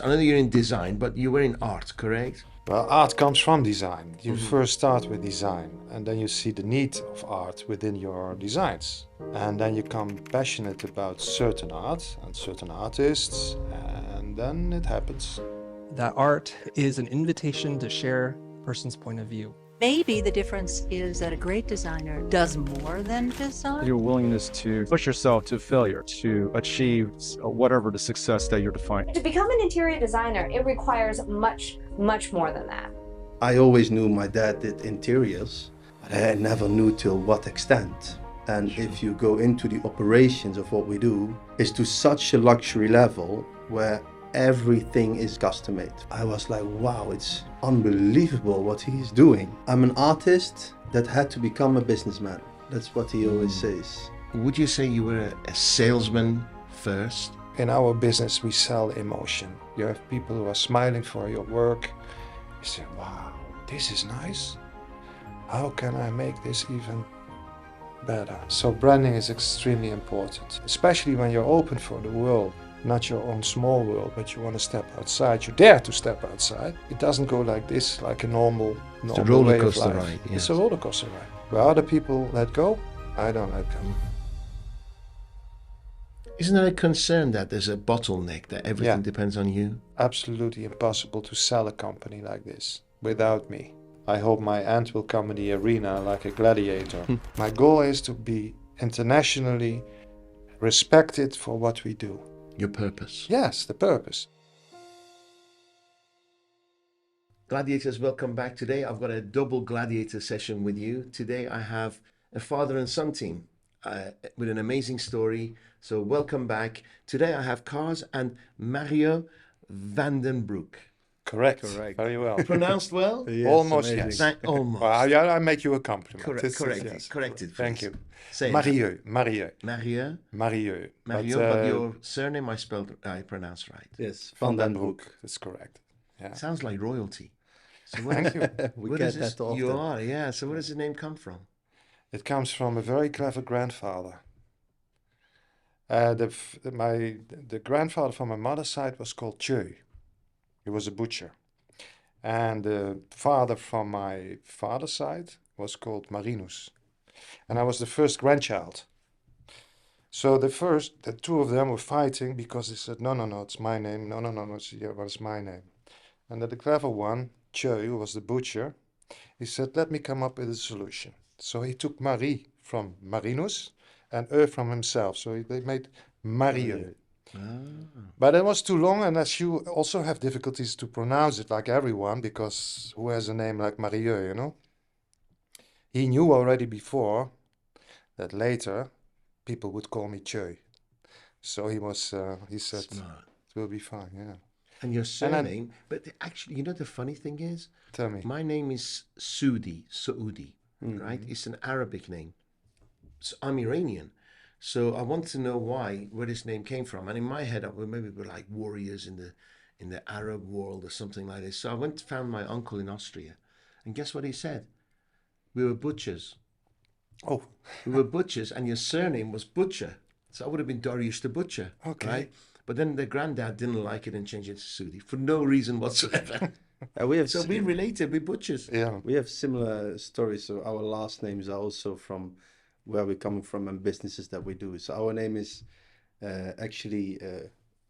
I know you're in design, but you were in art, correct? Well, art comes from design. You first start with design, and then you see the need of art within your designs. And then you become passionate about certain art and certain artists, and then it happens. That art is an invitation to share a person's point of view. Maybe the difference is that a great designer does more than design. Your willingness to push yourself to failure, to achieve whatever the success that you're defining. To become an interior designer, it requires much more than that. I always knew my dad did interiors, but I never knew till what extent. And if you go into the operations of what we do, it's to such a luxury level where everything is custom made. I was like, wow, it's unbelievable what he's doing. I'm an artist that had to become a businessman. That's what he always says. Would you say you were a salesman first? In our business, we sell emotion. You have people who are smiling for your work. You say, wow, this is nice. How can I make this even better? So branding is extremely important, especially when you're open for the world. Not your own small world, but you want to step outside. You dare to step outside. It doesn't go like this, like a normal It's a roller way of coaster life. ride. Yes. It's a roller coaster ride. Where other people let go, I don't let go. Isn't there a concern that there's a bottleneck, that everything depends on you? Absolutely impossible to sell a company like this without me. I hope my end will come in the arena like a gladiator. My goal is to be internationally respected for what we do. Your purpose. Yes, the purpose. Gladiators, welcome back. Today I've got a double gladiator session with you. Today I have a father and son team with an amazing story. So welcome back. Today I have Karst and Marieux van Broek. Correct. Very well. Pronounced well? Yes, Almost, amazing. yes. Almost. Well, I make you a compliment. Corrected. Yes. Corrected. Thank please. you. Say it. Marieux. Marieux. Marieux. But your surname I pronounced right. Yes, Van den Broek. Broek. That's correct. Yeah. Sounds like royalty. So Thank you. We where get does this, that often. you are, yeah. So where does the name come from? It comes from a very clever grandfather. The grandfather from my mother's side was called Thieu. He was a butcher. And the father from my father's side was called Marinus. And I was the first grandchild. So the two of them were fighting because they said, no, it's my name. No, it's my name. And the clever one, Thieu, who was the butcher, he said, let me come up with a solution. So he took Marie from Marinus and from himself. So they made Marieux. But it was too long, and as you also have difficulties to pronounce it like everyone, because who has a name like Marieux, you know? He knew already before that later people would call me Thieu. So he said, Smart. it will be fine, yeah. And your surname, but actually, you know the funny thing is? Tell me. My name is Saudi, right? It's an Arabic name. So I'm Iranian. So I want to know where this name came from. And in my head, maybe we're like warriors in the Arab world or something like this. So I went and found my uncle in Austria. And guess what he said? We were butchers. Oh, We were butchers, and your surname was Butcher. So I would have been Darius the Butcher. Okay. Right? But then the granddad didn't like it and changed it to Sudi for no reason whatsoever. So we related, we butchers. yeah. We have similar stories. So our last names are also from where we're coming from and businesses that we do. So our name is actually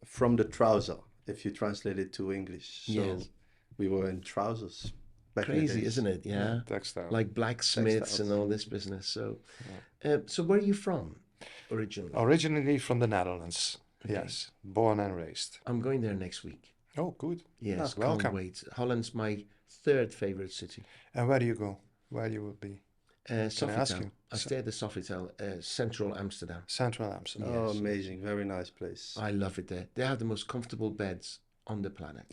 from the trouser, if you translate it to English. So Yes. we were in trousers. Back in the Crazy, days. isn't it? Yeah. Textile. Like blacksmiths Textiles. and all this business. So, so where are you from originally? Originally from the Netherlands. Okay. Yes. Born and raised. I'm going there next week. Oh, good. Yes, welcome. can't wait. Holland's my third favorite city. And where do you go? Where you will be? Can I ask Sofitel. you? I stay at the Sofitel, central Amsterdam. Central Amsterdam. Oh, amazing. Very nice place. I love it there. They have the most comfortable beds on the planet.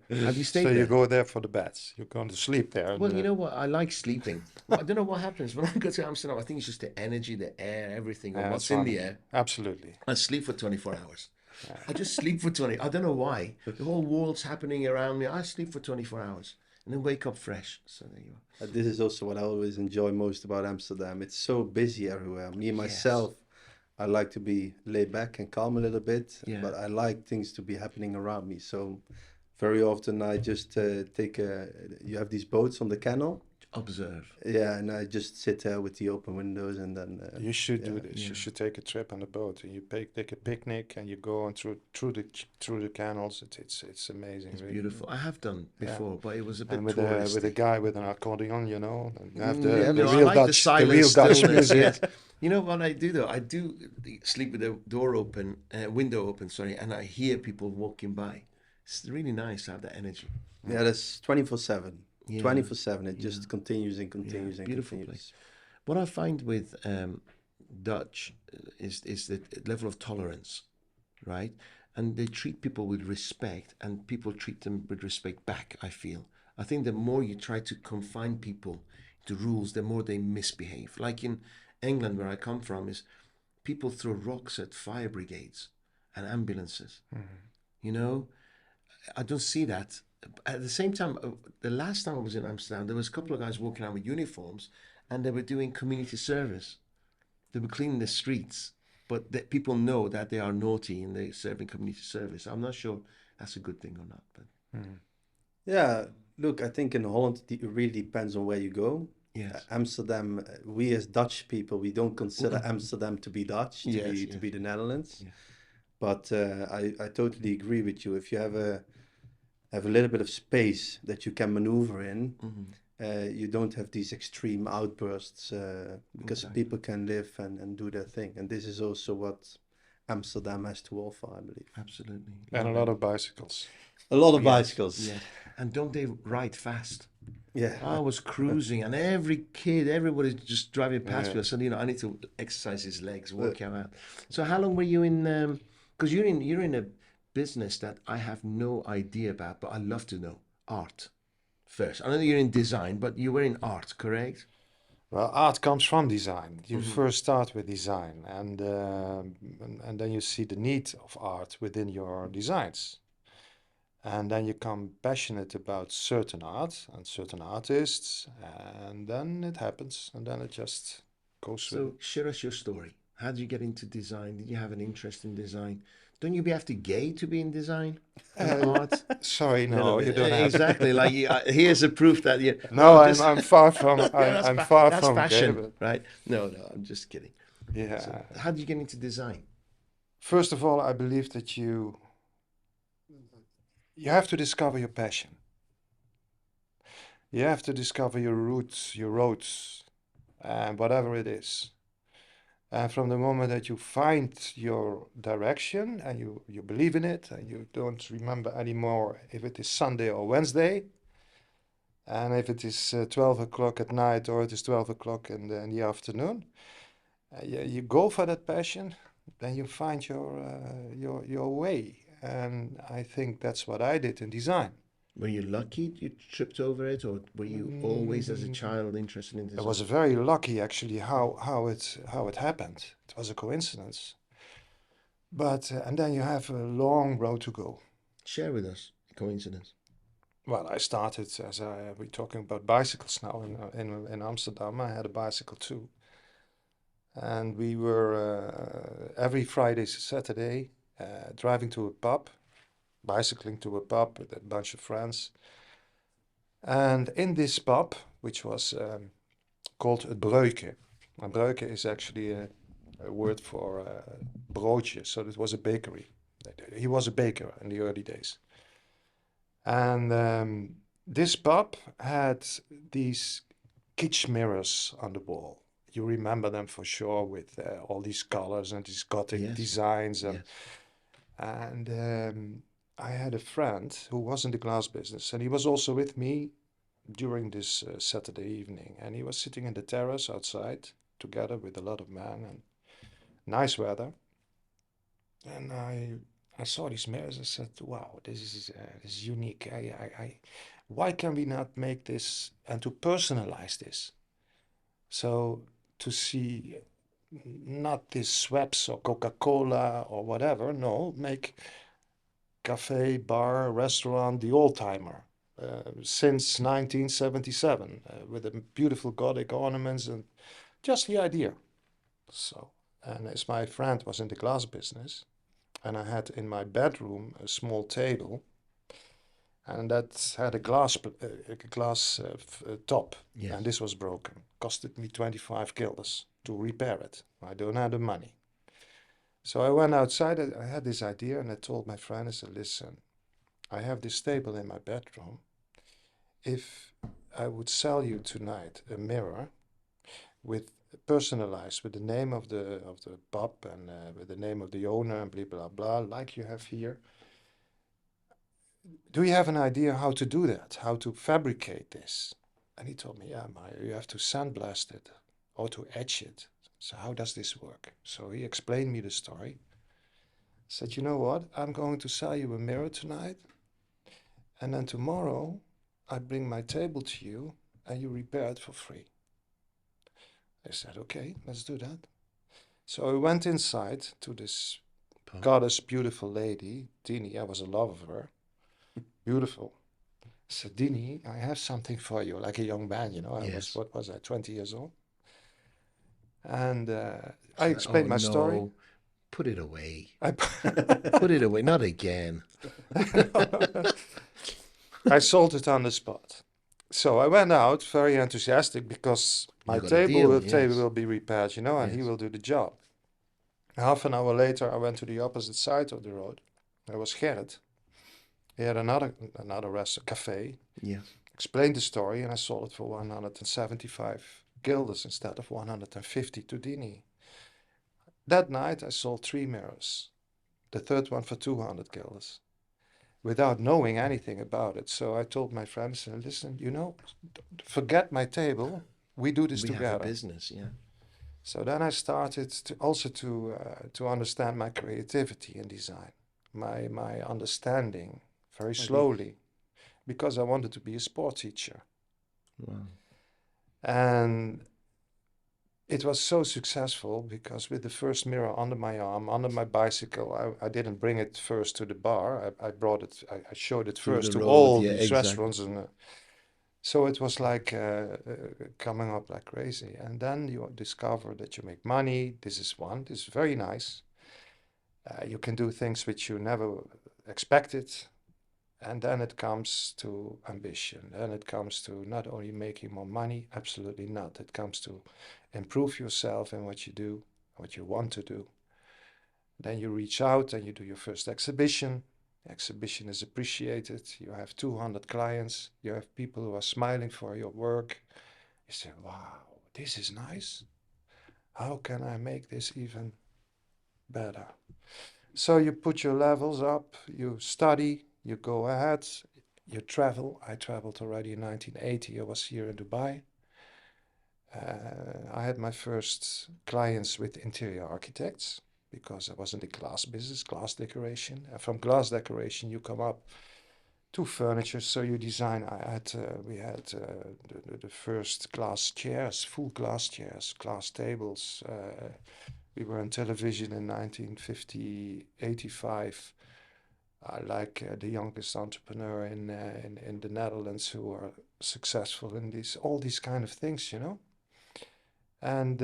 Have you stayed So there? you go there for the beds. You're going to sleep there. Well, you know what? I like sleeping. Well, I don't know what happens when I go to Amsterdam. I think it's just the energy, the air, everything, or what's in the air. Absolutely. I sleep for 24 hours. I just sleep for 20. I don't know why. The whole world's happening around me. I sleep for 24 hours and then wake up fresh. So there you are. This is also what I always enjoy most about Amsterdam. It's so busy everywhere. Me and myself, I like to be laid back and calm a little bit, Yeah. but I like things to be happening around me. So very often I just you have these boats on the canal. Observe. Yeah, and I just sit there with the open windows and then. You should do yeah. this. Yeah. You should take a trip on a boat and you take a picnic and you go on through the canals. It's amazing. It's really. beautiful. I have done before, but it was a bit And with touristy. a guy with an accordion, you know, and you have Yeah, the no, I real like Dutch, the the silent real Dutch stillness, music. yes. You know what I do though? I do sleep with the door open, window open, sorry, and I hear people walking by. It's really nice to have that energy. Yeah, that's 24/7. Yeah. 24/7. It just continues and Yeah, continues and beautiful continues. place. What I find with Dutch is the level of tolerance, right? And they treat people with respect, and people treat them with respect back. I feel. I think the more you try to confine people to rules, the more they misbehave. Like in England, where I come from, is people throw rocks at fire brigades and ambulances. You know, I don't see that. At the same time, the last time I was in Amsterdam, there was a couple of guys walking around with uniforms, and they were doing community service. They were cleaning the streets, but people know that they are naughty and they're serving community service. I'm not sure that's a good thing or not. But Yeah, look, I think in Holland it really depends on where you go. yes, Amsterdam, we as Dutch people, we don't consider Amsterdam to be Dutch, to Yes, be yes. to be the Netherlands. Yeah. But I totally agree with you. If you have a little bit of space that you can maneuver in, you don't have these extreme outbursts because Exactly. people can live and do their thing. And this is also what Amsterdam has to offer, I believe. absolutely. And a lot of bicycles. A lot of Yes, bicycles. yes. And don't they ride fast? Yeah. I was cruising, and everybody's just driving past Yeah. me. So I need to exercise his legs, work out. So how long were you in? Because you're in a business that I have no idea about, but I love to know art. First, I know you're in design, but you were in art, correct? Well, art comes from design. You first start with design, and then you see the need of art within your designs. And then you become passionate about certain art and certain artists, and then it happens, and then it just goes with So share us your story. How did you get into design? Did you have an interest in design? Don't you have to gay to be in design and art? it. Sorry, no, you don't have exactly. Like here's a proof that you. No, I'm far from. that's I'm far that's from fashion, gay, but right? No, I'm just kidding. yeah. So how did you get into design? First of all, I believe that you have to discover your passion. You have to discover your roots, your roads, and whatever it is. And from the moment that you find your direction and you believe in it and you don't remember anymore if it is Sunday or Wednesday, and if it is 12 o'clock at night or it is 12 o'clock in the afternoon, you go for that passion, then you find your way. And I think that's what I did in design. Were you lucky you tripped over it, or were you always as a child interested in It design? was very lucky actually how it happened. It was a coincidence. But and then you have a long road to go. Share with us a coincidence. Well, I started we're talking about bicycles now in Amsterdam. I had a bicycle too, and we were every Friday, Saturday, driving to a pub, bicycling to a pub with a bunch of friends. And in this pub, which was called het Broekje, and Broekje is actually a word for broodje, so it was a bakery. He was a baker in the early days. And this pub had these kitsch mirrors on the wall. You remember them for sure, with all these colors and these Gothic Yes. designs. Yes. And I had a friend who was in the glass business, and he was also with me during this Saturday evening. And he was sitting in the terrace outside together with a lot of men, and nice weather. And I saw these mirrors. I said, "Wow, this is unique. Why can we not make this and to personalize this? So to see not this Schweppes or Coca-Cola or whatever. No, make cafe, bar, restaurant, the old-timer since 1977 with the beautiful Gothic ornaments and just the idea." So And as my friend was in the glass business, and I had in my bedroom a small table, and that had a glass top, Yes. and this was broken. Costed me 25 guilders to repair it. I don't have the money. So I went outside, I had this idea, and I told my friend, I said, listen, I have this table in my bedroom. If I would sell you tonight a mirror with personalized with the name of the pub and with the name of the owner and blah blah blah, like you have here, do you have an idea how to do that, how to fabricate this? And he told me, yeah, Mario, you have to sandblast it or to etch it. So how does this work? So he explained me the story. Said, you know what, I'm going to sell you a mirror tonight, and then tomorrow I bring my table to you and you repair it for free. I said, okay, let's do that. So I went inside to this goddess, beautiful lady, Dini. I was in love with her. Beautiful. I said, Dini, I have something for you, like a young man, you know. I was, what was I, 20 years old? And I explained my story. Put it away. I Put it away, not again. I sold it on the spot. So I went out very enthusiastic because my You got a deal, table yes. will be repaired, you know, and he will do the job. Half an hour later, I went to the opposite side of the road. There was Gerrit. He had another restaurant, cafe. Yes. Explained the story, and I sold it for 175 guilders instead of 150 to Dini. That night, I sold 3 mirrors. The third one for 200 guilders, without knowing anything about it. So I told my friends, listen, you know, forget my table. We do this together. We have a business, yeah. So then I started to understand my creativity in design, my understanding very slowly, because I wanted to be a sport teacher. Wow. And it was so successful because with the first mirror under my arm, under my bicycle, I didn't bring it first to the bar. I brought it, I showed it first to all these restaurants. And so it was like coming up like crazy. And then you discover that you make money. This is very nice. You can do things which you never expected. And then it comes to ambition. Then it comes to not only making more money, absolutely not. It comes to improve yourself in what you do, what you want to do. Then you reach out and you do your first exhibition. The exhibition is appreciated. You have 200 clients. You have people who are smiling for your work. You say, wow, this is nice. How can I make this even better? So you put your levels up, you study, you go ahead, you travel. I traveled already in 1980. I was here in Dubai. I had my first clients with interior architects because I was in the glass business, glass decoration. And from glass decoration, you come up to furniture. So you design. We had the first glass chairs, full glass chairs, glass tables. We were on television in 1950, 85. Like the youngest entrepreneur in the Netherlands who are successful in all these kind of things, you know. And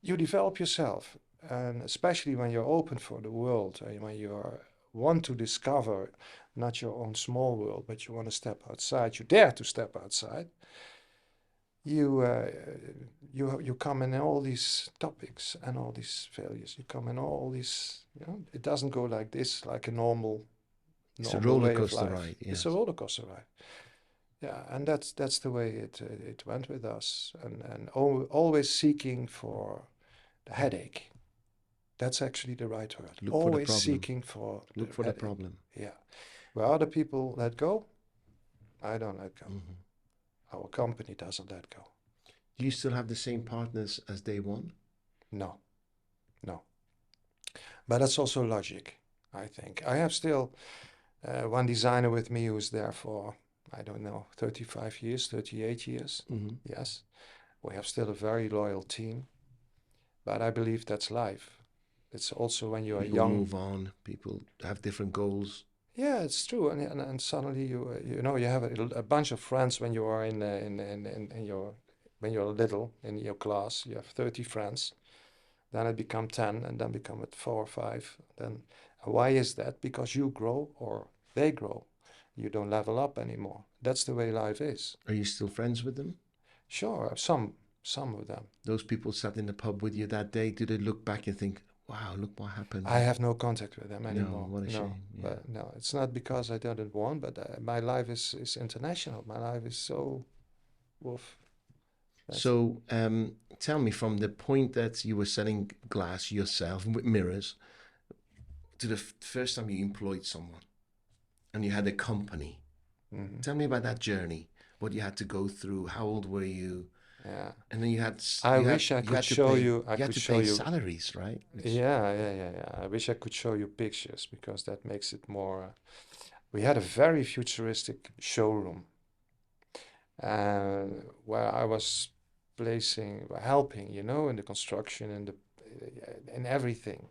you develop yourself, and especially when you're open for the world, when you want to discover not your own small world, but you want to step outside, you dare to step outside. You come in all these topics and all these failures. You come in all these, you know, it doesn't go like this, like a normal It's a roller way of coaster life. ride. Yes. It's a roller coaster ride. Yeah, and that's the way it went with us, and always seeking for the headache. That's actually the right word. Look always for the problem. seeking for Look for the problem. Yeah, where other people let go, I don't let go. Mm-hmm. Our company doesn't let go. Do you still have the same partners as day one? No. But that's also logic, I think. I have still one designer with me who's there for, I don't know, 35 years, 38 years. Mm-hmm. Yes. We have still a very loyal team. But I believe that's life. It's also when you are People young. move on. People have different goals. Yeah, it's true. And suddenly you know you have a bunch of friends when you are when you're little in your class. You have 30 friends. then it become 10, and then become at 4 or 5. Then why is that? Because you grow or they grow. You don't level up anymore. That's the way life is. Are you still friends with them? Sure, some of them. Those people sat in the pub with you that day. Do they look back and think, "Wow, look what happened"? I have no contact with them anymore. what a shame. Yeah. But no, it's not because I didn't want, but my life is international. My life is so, woof. So, tell me, from the point that you were selling glass yourself with mirrors to the first time you employed someone and you had a company. Mhm. Tell me about that journey. What you had to go through. How old were you? Yeah. And then you had. I you wish had, I you could had to show pay, you. You had to show pay you. salaries, right? Yeah. I wish I could show you pictures because that makes it more. We had a very futuristic showroom where I was helping, in the construction and in everything.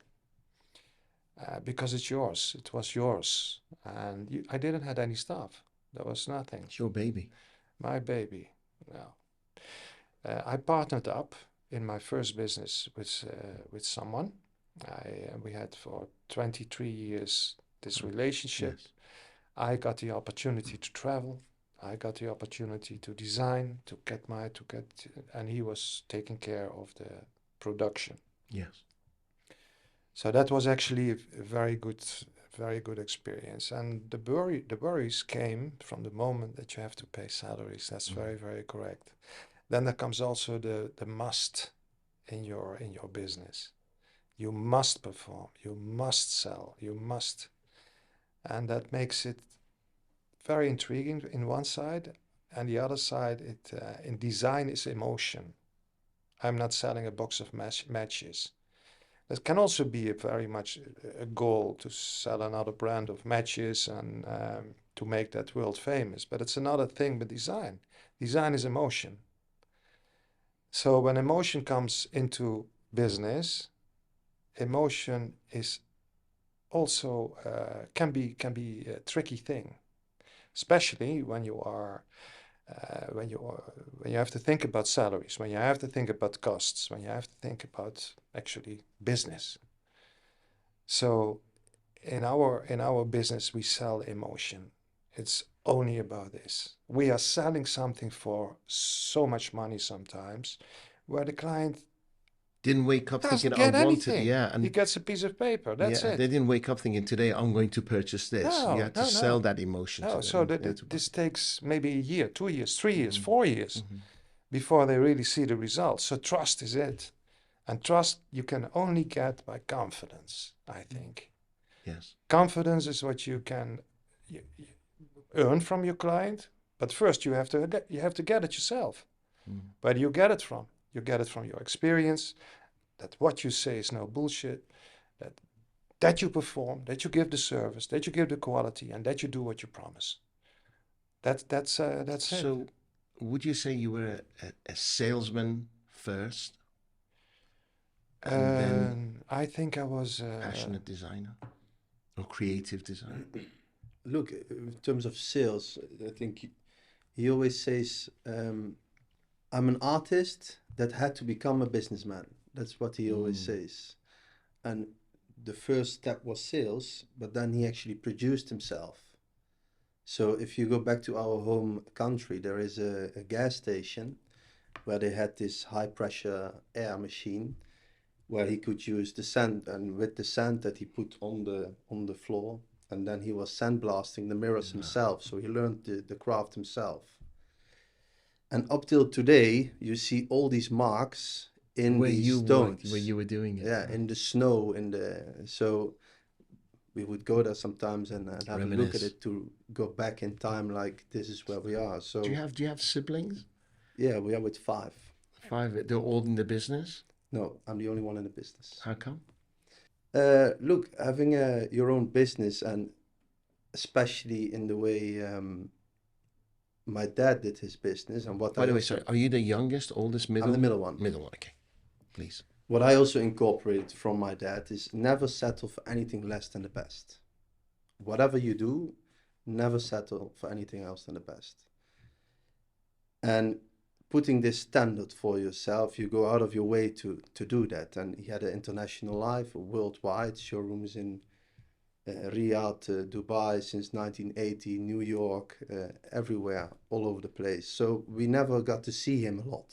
Because it's yours. It was yours, and I didn't have any staff. There was nothing. It's your baby. My baby. No. I partnered up in my first business with someone. We had for 23 years this relationship. Yes. I got the opportunity to travel. I got the opportunity to design, and he was taking care of the production. Yes. So that was actually a very good experience. And the worries came from the moment that you have to pay salaries. That's very, very correct. Then there comes also the must in your business. You must perform. You must sell. You must, and that makes it very intriguing in one side, and the other side, in design is emotion. I'm not selling a box of matches. That can also be very much a goal to sell another brand of matches and to make that world famous. But it's another thing with design. Design is emotion. So when emotion comes into business, emotion is also can be a tricky thing, especially when you have to think about salaries, when you have to think about costs, when you have to think about actually business. So in our business, we sell emotion. It's only about this. We are selling something for so much money sometimes, where the client Didn't wake up doesn't thinking, "I get wanted." anything. Yeah, and He gets a piece of paper. That's yeah, it. they didn't wake up thinking, "Today I'm going to purchase this." You had to sell that emotion. No, to so them. this takes maybe a year, 2 years, 3 years, 4 years before they really see the results. So trust is it. And trust you can only get by confidence, I think. Yes. Confidence is what you can earn from your client, but first you have to get it yourself. Where do you get it from? You get it from your experience, that what you say is no bullshit, that you perform, that you give the service, that you give the quality, and that you do what you promise. That's it. So, would you say you were a salesman first, and then I think I was passionate designer or creative designer? Look, in terms of sales, I think he always says, I'm an artist that had to become a businessman. That's what he always says. And the first step was sales, but then he actually produced himself. So if you go back to our home country, there is a gas station where they had this high pressure air machine where he could use the sand, and with the sand that he put on the floor, and then he was sandblasting the mirrors himself. So he learned the craft himself. And up till today, you see all these marks in Where these you stones. worked, where you were doing it. Yeah, in the snow, so we would go there sometimes and have a look at it to go back in time, like this is where we are. So do you have siblings? Yeah, we are with 5. 5. They're all in the business. No, I'm the only one in the business. How come? Look, having your own business, and especially in the way my dad did his business, and what By the way, sorry, are you the youngest, oldest, middle? I'm the middle one. Middle one, okay. Please. What I also incorporated from my dad is never settle for anything less than the best. Whatever you do, never settle for anything else than the best. And putting this standard for yourself, you go out of your way to do that. And he had an international life, worldwide, showrooms in Riyadh, Dubai since 1980, New York, everywhere, all over the place. So we never got to see him a lot.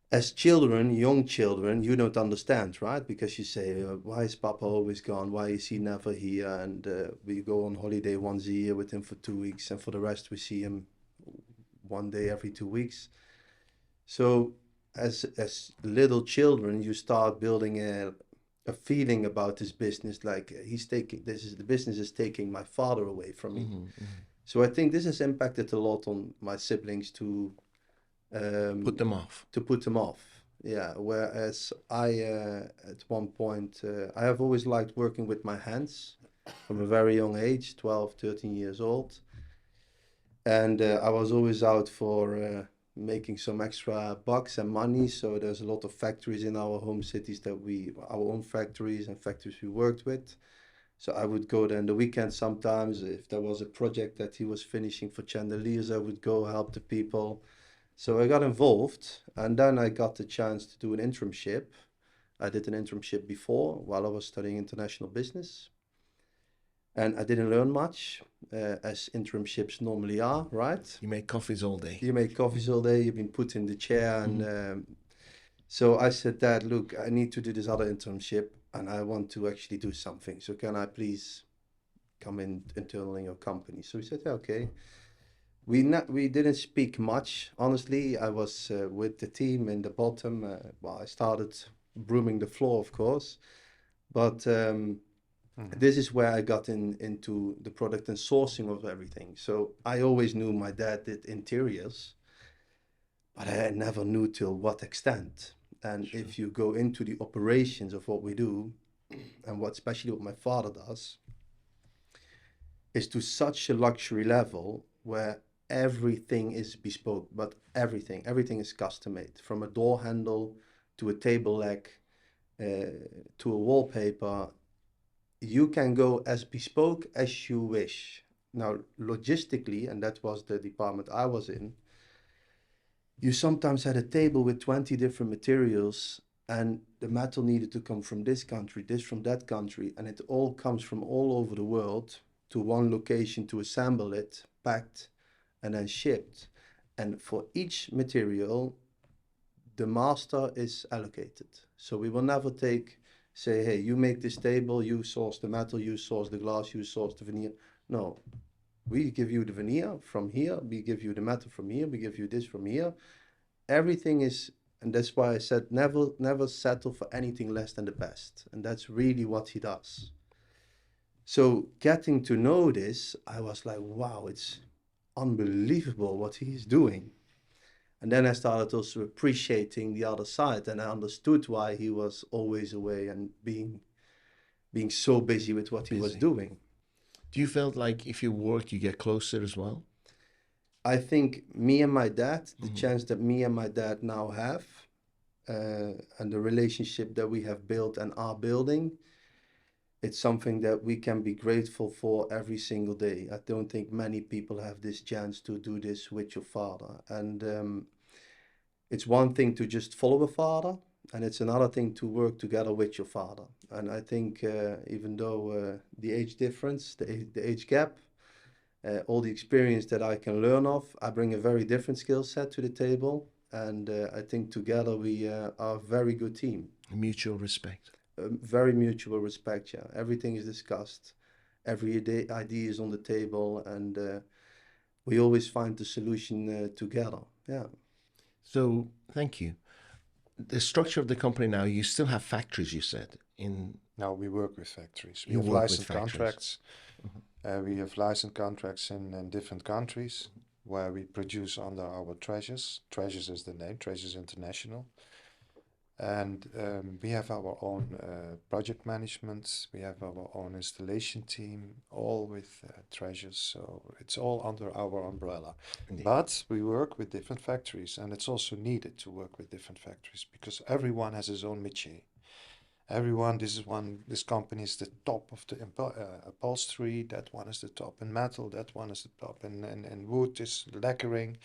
As children, young children, you don't understand, right? Because you say, why is Papa always gone? Why is he never here? And we go on holiday once a year with him for 2 weeks, and for the rest we see him 1 day every 2 weeks. So as little children, you start building a feeling about this business, like the business is taking my father away from me. So I think this has impacted a lot on my siblings to put them off. Yeah, whereas I at one point I have always liked working with my hands from a very young age, 12, 13 years old, and I was always out for making some extra bucks and money. So there's a lot of factories in our home cities our own factories and factories we worked with. So I would go there on the weekend sometimes. If there was a project that he was finishing for chandeliers, I would go help the people. So I got involved, and then I got the chance to do an internship. I did an internship before while I was studying international business. And I didn't learn much, as internships normally are, right? You make coffees all day. You make coffees all day, you've been put in the chair. And so I said, Dad, look, I need to do this other internship, and I want to actually do something. So can I please come in internal in your company? So he said, yeah, okay. We didn't speak much, honestly. I was with the team in the bottom. I started brooming the floor, of course. But this is where I got into the product and sourcing of everything. So I always knew my dad did interiors, but I never knew till what extent. And if you go into the operations of what we do, and especially what my father does, is to such a luxury level where everything is bespoke, but everything is custom made, from a door handle to a table leg to a wallpaper. You can go as bespoke as you wish. Now, logistically, and that was the department I was in, you sometimes had a table with 20 different materials, and the metal needed to come from this country, this from that country, and it all comes from all over the world to one location to assemble it, packed, and then shipped. And for each material, the master is allocated. So we will never say, hey, you make this table, you source the metal, you source the glass, you source the veneer. No, we give you the veneer from here, we give you the metal from here, we give you this from here. Everything is, and that's why I said never settle for anything less than the best. And that's really what he does. So getting to know this, I was like, wow, it's unbelievable what he's doing. And then I started also appreciating the other side, and I understood why he was always away and being so busy with what he was doing. Do you feel like if you work, you get closer as well? I think me and my dad, the chance that me and my dad now have, and the relationship that we have built and are building, it's something that we can be grateful for every single day. I don't think many people have this chance to do this with your father. And it's one thing to just follow a father, and it's another thing to work together with your father. And I think even though the age difference, the age gap, all the experience that I can learn of, I bring a very different skill set to the table. And I think together we are a very good team. Mutual respect. Very mutual respect, yeah. Everything is discussed. Every idea is on the table, and we always find the solution together, yeah. So, thank you. The structure of the company now, you still have factories, you said, in... Now we work with factories. We You have work with licensed factories. contracts. We have licensed contracts in different countries where we produce under our Treasures. Treasures is the name, Treasures International. And we have our own project management. We have our own installation team, all with Treasures. So it's all under our umbrella. Indeed. But we work with different factories, and it's also needed to work with different factories because everyone has his own métier. This company is the top of the upholstery, that one is the top in metal, that one is the top in wood, is lacquering.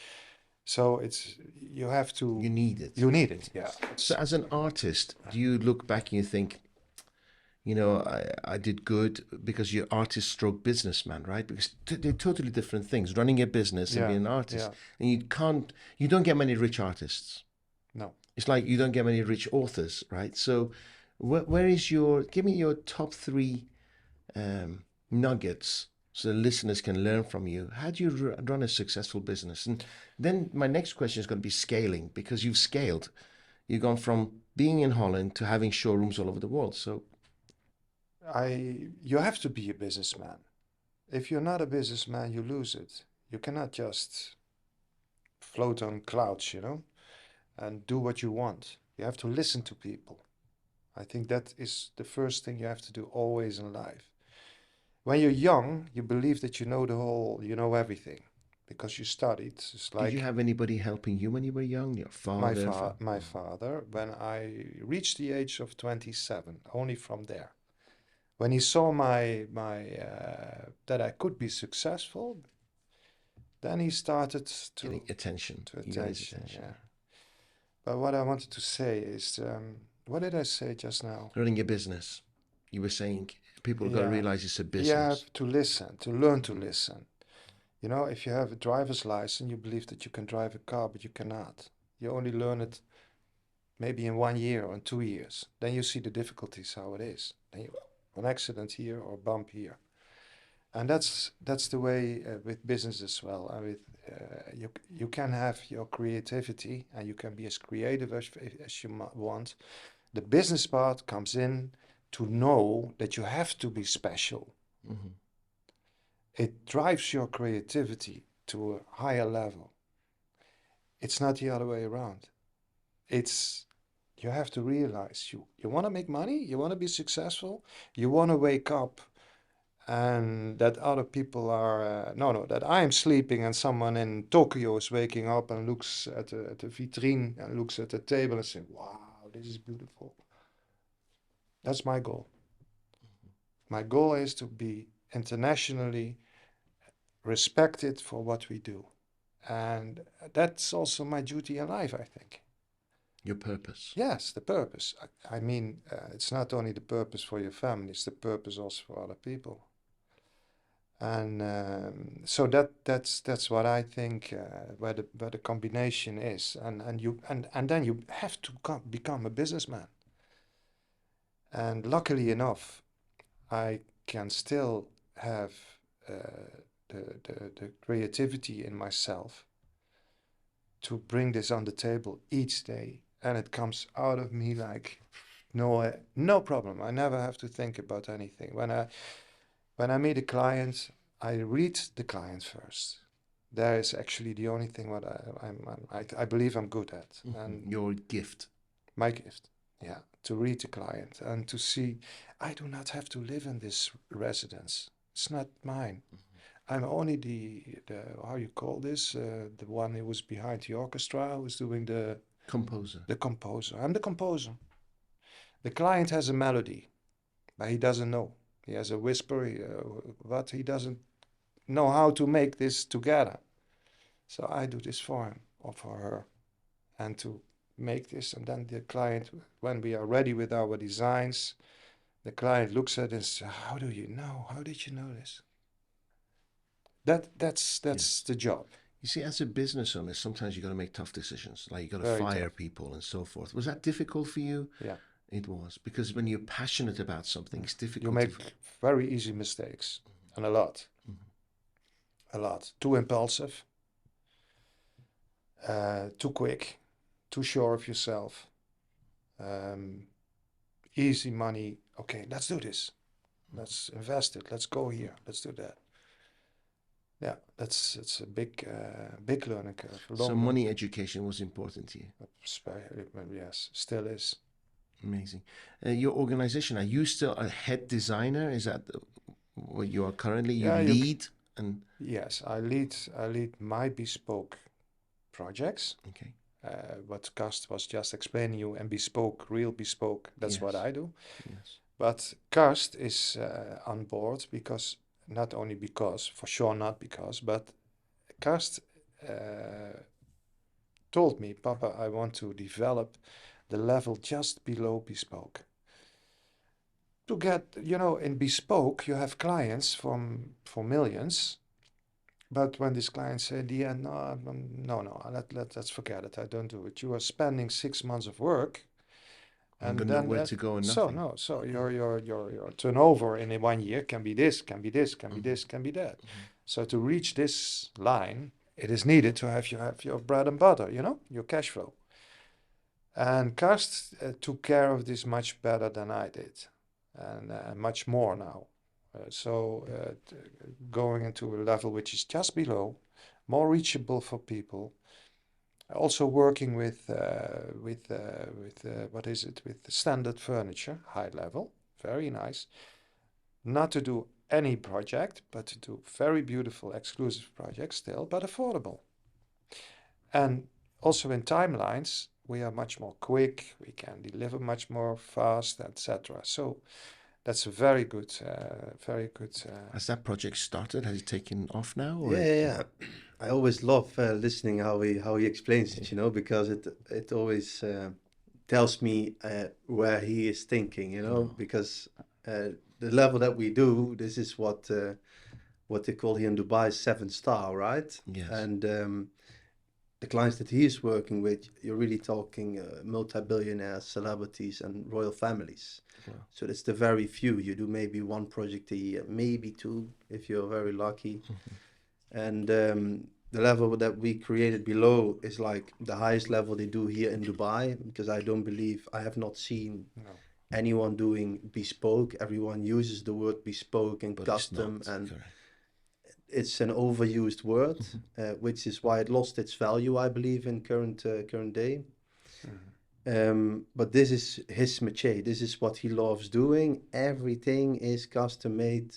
So it's you have to You need it. you need it. Yeah. So as an artist, do you look back and you think, you know, I did good because you're artist stroke businessman, right? Because they're totally different things, running a business and Yeah, being an artist. yeah. And you don't get many rich artists. No. It's like you don't get many rich authors, right? So where is give me your top three nuggets so the listeners can learn from you. How do you run a successful business? And then my next question is going to be scaling, because you've scaled. You've gone from being in Holland to having showrooms all over the world. So You have to be a businessman. If you're not a businessman, you lose it. You cannot just float on clouds, and do what you want. You have to listen to people. I think that is the first thing you have to do always in life. When you're young, you believe that you know everything because you studied. It's like did you have anybody helping you when you were young? Your father? my father, when I reached the age of 27, only from there. When he saw that I could be successful, then he started to Getting attention. You got his attention. Yeah. But what I wanted to say is, what did I say just now? Running a business. You were saying people got to Yeah. realize it's a You business. have to listen, to learn to listen. If you have a driver's license, you believe that you can drive a car, but you cannot. You only learn it maybe in 1 year or in 2 years. Then you see the difficulties, how it is. Then you an accident here or bump here. And that's the way with business as well. You can have your creativity and you can be as creative as you want. The business part comes in to know that you have to be special. Mm-hmm. It drives your creativity to a higher level. It's not the other way around. You have to realize you want to make money, you want to be successful, you want to wake up and that other people are that I am sleeping and someone in Tokyo is waking up and looks at the vitrine and looks at the table and says, wow, this is beautiful. That's my goal. My goal is to be internationally respected for what we do. And that's also my duty in life, I think. Your purpose. Yes, the purpose. I mean, it's not only the purpose for your family, it's the purpose also for other people. And so that's what I think where the combination is, and then you have to become a businessman. And luckily enough, I can still have the creativity in myself to bring this on the table each day, and it comes out of me like no problem. I never have to think about anything. When I meet a client, I read the client first. That is actually the only thing what I believe I'm good at. Mm-hmm. And your gift. My gift, yeah, to read the client and to see I do not have to live in this residence. It's not mine. Mm-hmm. I'm only the how you call this, the one who was behind the orchestra, who was doing the composer. The composer. I'm the composer. The client has a melody, but he doesn't know. He has a whisper, but he doesn't know how to make this together. So I do this for him or for her, and to make this, and then the client, when we are ready with our designs, the client looks at us. How do you know? How did you know this? That's the job. You see, as a business owner, sometimes you got to make tough decisions. Like you got to Very fire tough. people and so forth. Was that difficult for you? Yeah. It was, because when you're passionate about something, it's difficult. You make very easy mistakes, and a lot. Mm-hmm. A lot. Too impulsive, too quick, too sure of yourself. Easy money. Okay, let's do this. Let's invest it. Let's go here. Let's do that. Yeah, it's a big learning curve. So money education was important to you. Yes, still is. Amazing. Your organization, are you still a head designer? Is that what you are currently? You lead and yes, I lead my bespoke projects. Okay. What Karst was just explaining you, and bespoke, real bespoke. That's what I do. Yes. But Karst is on board because for sure not because, but Karst told me, Papa, I want to develop the level just below Bespoke. To get, in Bespoke, you have clients for millions, but when these clients say, in the end, no, let's forget it. I don't do it. You are spending 6 months of work, And then nowhere to go and nothing. So your turnover in a 1 year can be this, can be this, can be this, can be that. So to reach this line, it is needed to have your bread and butter, your cash flow. And Karst took care of this much better than I did, and much more now. Going into a level which is just below, more reachable for people. Also working with what is it? With standard furniture, high level, very nice. Not to do any project, but to do very beautiful, exclusive projects still, but affordable. And also in timelines, we are much more quick. We can deliver much more fast, etc. So that's a very good. Has that project started? Has it taken off now? Or Yeah. I always love listening how he explains it, because it always tells me where he is thinking, because the level that we do, this is what they call here in Dubai 7-star, right? Yes. And the clients that he is working with, you're really talking multi-billionaires, celebrities, and royal families. Wow. So that's the very few. You do maybe 1 project a year, maybe 2 if you're very lucky. And the level that we created below is like the highest level they do here in Dubai, because I have not seen anyone doing bespoke. Everyone uses the word bespoke and But custom, it's not, and correct. it's an overused word, which is why it lost its value, I believe, in current day. But this is his métier. This is what he loves doing. Everything is custom made.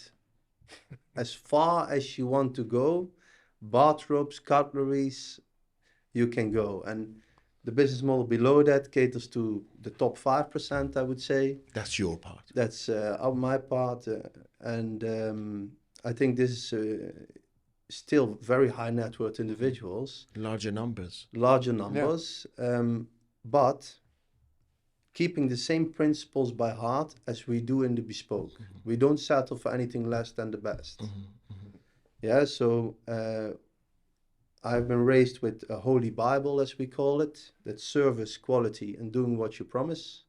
As far as you want to go, bathrobes, cutleries, you can go. And the business model below that caters to the top 5%, I would say. That's your part. That's my part. And I think this is still very high net worth individuals. Larger numbers. But keeping the same principles by heart as we do in the bespoke. We don't settle for anything less than the best. Yeah, so I've been raised with a holy Bible, as we call it, that service, quality, and doing what you promise.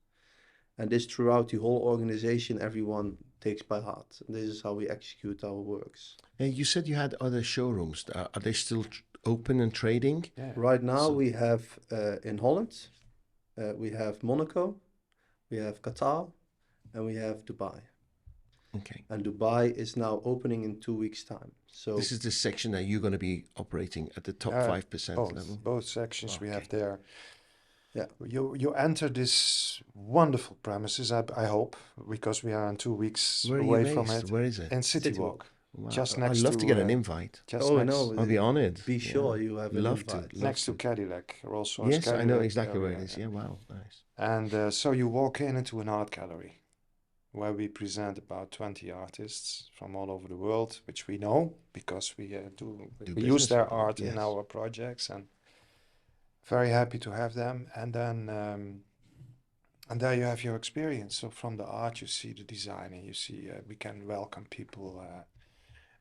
And this throughout the whole organization, everyone takes by heart. And this is how we execute our works. And you said you had other showrooms. Are they still open and trading? Yeah. Right now we have in Holland, we have Monaco, we have Qatar, and we have Dubai. Okay. And Dubai is now opening in 2 weeks' time. So this is the section that you're going to be operating at the top 5% level. Both sections we have there. Yeah. You enter this wonderful premises, I hope, because we are in 2 weeks away from it. Where is it? In City Walk. Wow. Just next I'd love to get an invite. I'll be honored. Be sure you have an invite. Next to Cadillac, Rolls-Royce. Yes, Cadillac I know exactly area. where it is. Yeah, wow, nice. And so you walk into an art gallery where we present about 20 artists from all over the world, which we know because we use their art in our projects, and very happy to have them. And then and there you have your experience. So from the art you see the design, and you see we can welcome people.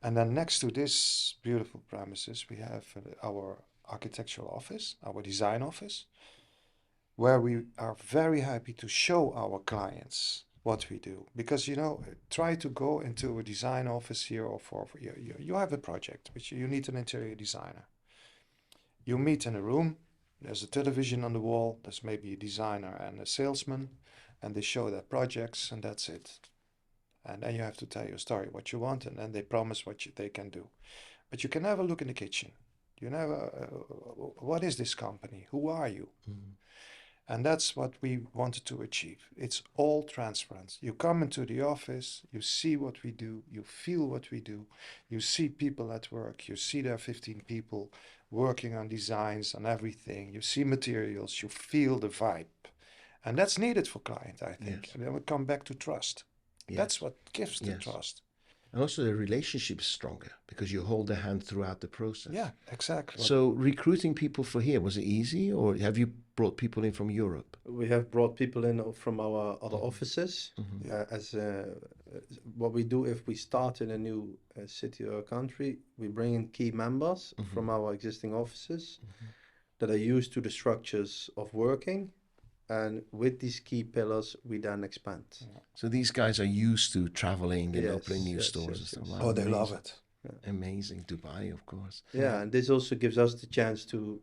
And then next to this beautiful premises we have our architectural office, our design office, where we are very happy to show our clients what we do. Because, try to go into a design office here, or you have a project which you need an interior designer. You meet in a room, there's a television on the wall, there's maybe a designer and a salesman, and they show their projects, and that's it. And then you have to tell your story, what you want, and then they promise what they can do. But you can never look in the kitchen. You never, what is this company? Who are you? Mm-hmm. And that's what we wanted to achieve. It's all transparent. You come into the office, you see what we do, you feel what we do, you see people at work, you see there are 15 people working on designs, on everything, you see materials, you feel the vibe. And that's needed for client, I think. Yes. And then we come back to trust. Yes. That's what gives the trust. And also the relationship is stronger because you hold their hand throughout the process. Yeah, exactly. So recruiting people for here, was it easy, or have you brought people in from Europe? We have brought people in from our other offices. What we do if we start in a new city or country, we bring in key members from our existing offices that are used to the structures of working. And with these key pillars, we then expand. So these guys are used to traveling and opening new stores and stuff. Wow, Oh, they love it. Amazing. Dubai, of course. Yeah, and this also gives us the chance to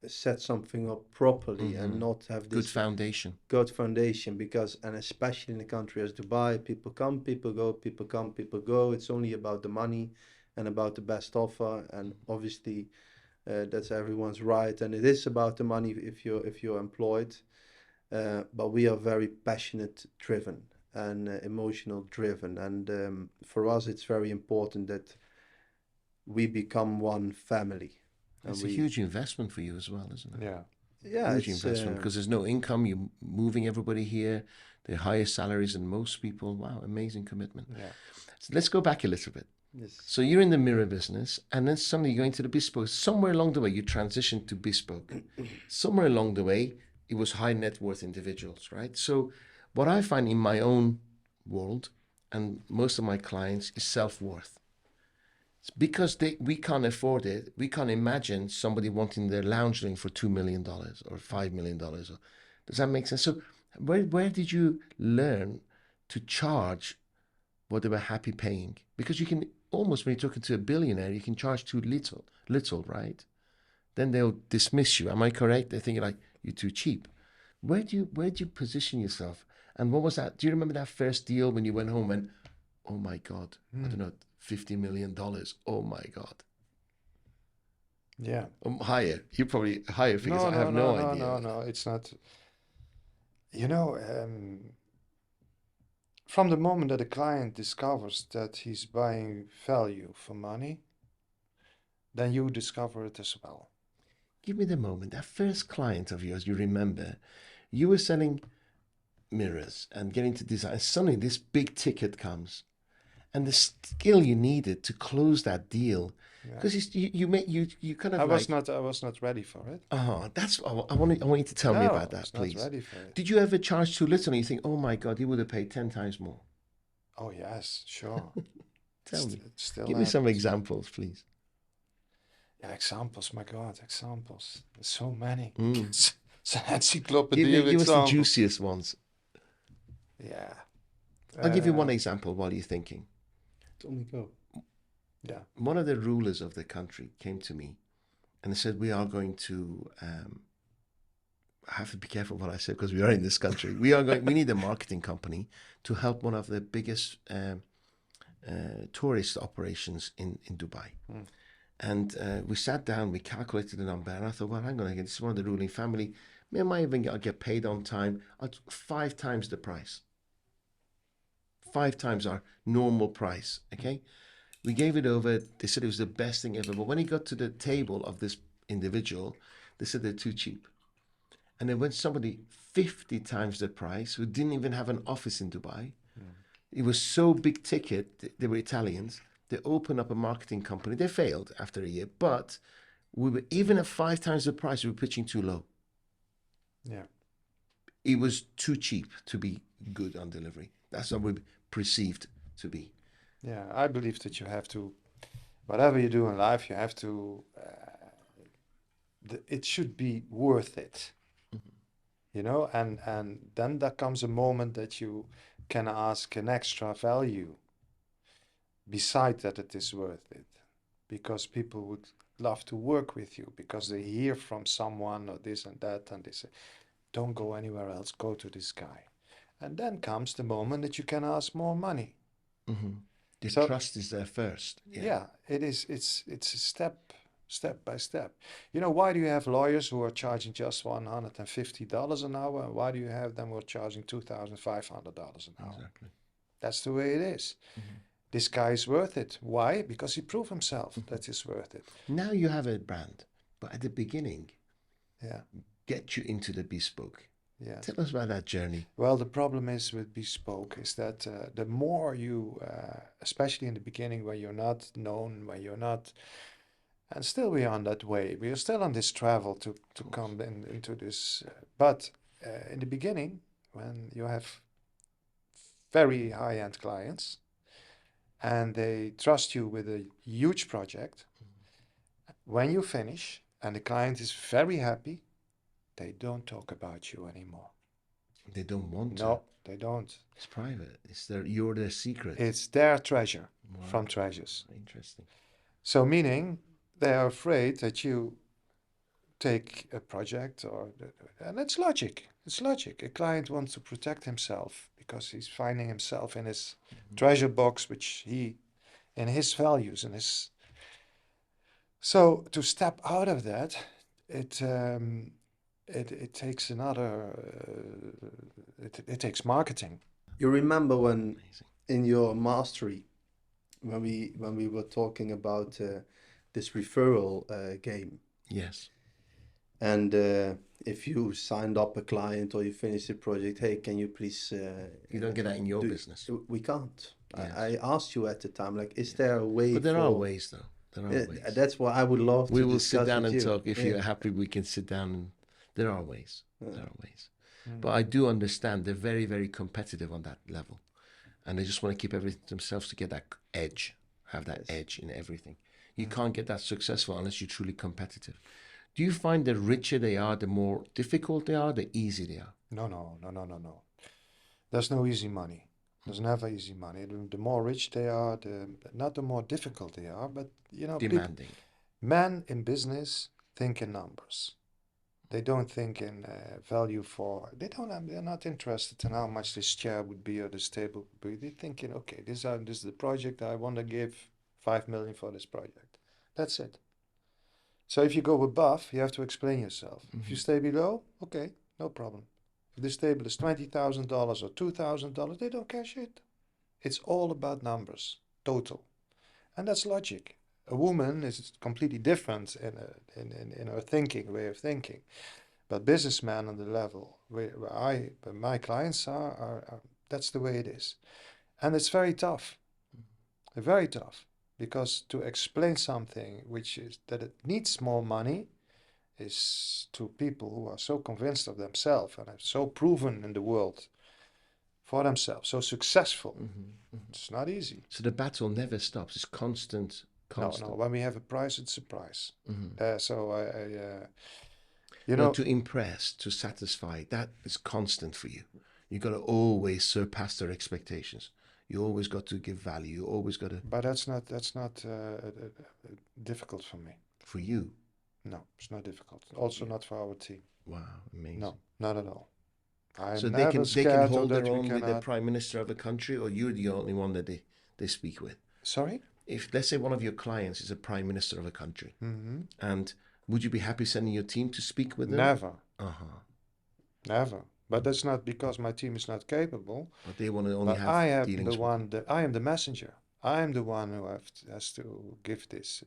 set something up properly and not have this Good foundation. good foundation, because, and especially in a country as Dubai, people come, people go, people come, people go. It's only about the money and about the best offer, and obviously that's everyone's right, and it is about the money if you're employed. But we are very passionate driven and emotional driven, and for us it's very important that we become one family. It's a huge investment for you as well, isn't it? Yeah. Yeah, Huge it's investment because there's no income. You're moving everybody here. They're higher salaries than most people. Wow, amazing commitment. Yeah. So let's go back a little bit. yes. So you're in the mirror business, and then suddenly you're going to the bespoke. Somewhere along the way, you transitioned to bespoke. Somewhere along the way, it was high net worth individuals, right? So what I find in my own world and most of my clients is self-worth. It's because we can't afford it. We can't imagine somebody wanting their lounge ring for $2 million or $5 million. Does that make sense? So where did you learn to charge what they were happy paying? Because you can almost, when you're talking to a billionaire, you can charge too little, right? Then they'll dismiss you. Am I correct? They think like you're too cheap. Where do you position yourself? And what was that? Do you remember that first deal when you went home and, oh my God, I don't know, $50 million. Oh my God. Yeah. Higher. You probably higher figures. I have no idea. No, it's not. You know, from the moment that a client discovers that he's buying value for money, then you discover it as well. Give me the moment. That first client of yours, you remember, you were selling mirrors and getting to design. Suddenly this big ticket comes. And the skill you needed to close that deal, because you kind of I was not ready for it. That's I want you to tell me about that, please. Not ready for it. Did you ever charge too little and you think, oh my God, he would have paid 10 times more? Oh yes, sure. Tell me. Still Give me some happens. examples, please. Yeah, examples. My God, examples. There's so many. Mm. It's an encyclopedia of Give us the examples. juiciest ones. Yeah. I'll give you one example while you're thinking. Only go. Yeah. One of the rulers of the country came to me and they said, we are going to, I have to be careful what I say because we are in this country. We need a marketing company to help one of the biggest tourist operations in Dubai. Mm. And we sat down, we calculated the number, and I thought, well, hang on again, this is one of the ruling family. I might even get paid on time. 5 times the price. 5 times our normal price, okay? We gave it over. They said it was the best thing ever. But when he got to the table of this individual, they said they're too cheap. And then when somebody 50 times the price, who didn't even have an office in Dubai, it was so big ticket, they were Italians, they opened up a marketing company. They failed after a year, but we were even at 5 times the price, we were pitching too low. Yeah. It was too cheap to be good on delivery. That's what we perceived to be. Yeah, I believe that you have to, whatever you do in life, you have to, it should be worth it. You know, and then there comes a moment that you can ask an extra value beside that it is worth it, because people would love to work with you because they hear from someone or this and that, and they say, don't go anywhere else, go to this guy. And then comes the moment that you can ask more money. Mm-hmm. The So- trust is there first. Yeah, it is. It's a step by step. You know, why do you have lawyers who are charging just $150 an hour, and why do you have them who are charging $2,500 an hour? Exactly. That's the way it is. This guy is worth it. Why? Because he proved himself that he's worth it. Now you have a brand, but at the beginning, Yeah, get you into the bespoke. Yes. Tell us about that journey. Well, the problem is with Bespoke is that the more you, especially in the beginning where you're not known, where you're not, and still we are on that way. We are still on this travel to come into this. But in the beginning, when you have very high-end clients and they trust you with a huge project, when you finish and the client is very happy, they don't talk about you anymore. They don't want to. No, they don't. It's private. You're their secret. It's their treasure Wow. from treasures. Interesting. So meaning they are afraid that you take a project and it's logic. It's logic. A client wants to protect himself because he's finding himself in his treasure box, which in his values and his. So to step out of that, it takes it takes marketing. You remember when in your mastery, when we were talking about this referral game, Yes. and if you signed up a client or you finished a project, hey, can you please? You don't get that in your business. We can't. Yes. I asked you at the time, like, is there a way? But there are ways, though. There are ways. That's what I would love to We will discuss sit down with and you. talk. If you're happy, we can sit down. And there are ways. There are ways. But I do understand they're very, very competitive on that level. And they just want to keep everything to themselves to get that edge, have that edge in everything. You can't get that successful unless you're truly competitive. Do you find the richer they are, the more difficult they are, the easier they are? No. There's no easy money. There's never easy money. The more rich they are, not the more difficult they are, but Demanding. Men in business think in numbers. They don't think in value for. They're not interested in how much this chair would be or this table would be. They're thinking, okay, this is the project. I want to give 5 million for this project. That's it. So if you go above, you have to explain yourself. If you stay below, okay, no problem. If this table is $20,000 or $2,000, they don't care shit. It's all about numbers, total, and that's logic. A woman is completely different in her way of thinking, but businessmen on the level where my clients are, that's the way it is, and it's very tough, because to explain something which is that it needs more money is to people who are so convinced of themselves and are so proven in the world for themselves, so successful. It's not easy. So the battle never stops. It's constant. No. When we have a price, it's a price. So to impress, to satisfy, that is constant for you. You got to always surpass their expectations. You always got to give value. You always got to. But that's not difficult for me. For you? No, it's not difficult. Also not for our team. Wow, amazing. No, not at all. So they can hold their own with the prime minister of a country, or you're the only one that they speak with? Sorry? If, let's say, one of your clients is a prime minister of a country, and would you be happy sending your team to speak with them? Never. Never. But that's not because my team is not capable. But they want to only have I am dealings I am the messenger. I am the one who has to give this.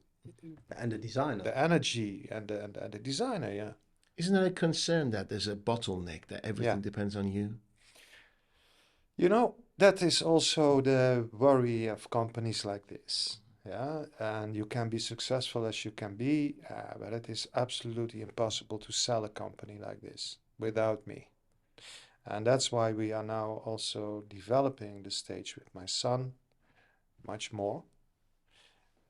And the designer. The energy and the designer, yeah. Isn't there a concern that there's a bottleneck, that everything depends on you? That is also the worry of companies like this. Yeah, and you can be successful as you can be, but it is absolutely impossible to sell a company like this without me. And that's why we are now also developing the stage with my son much more.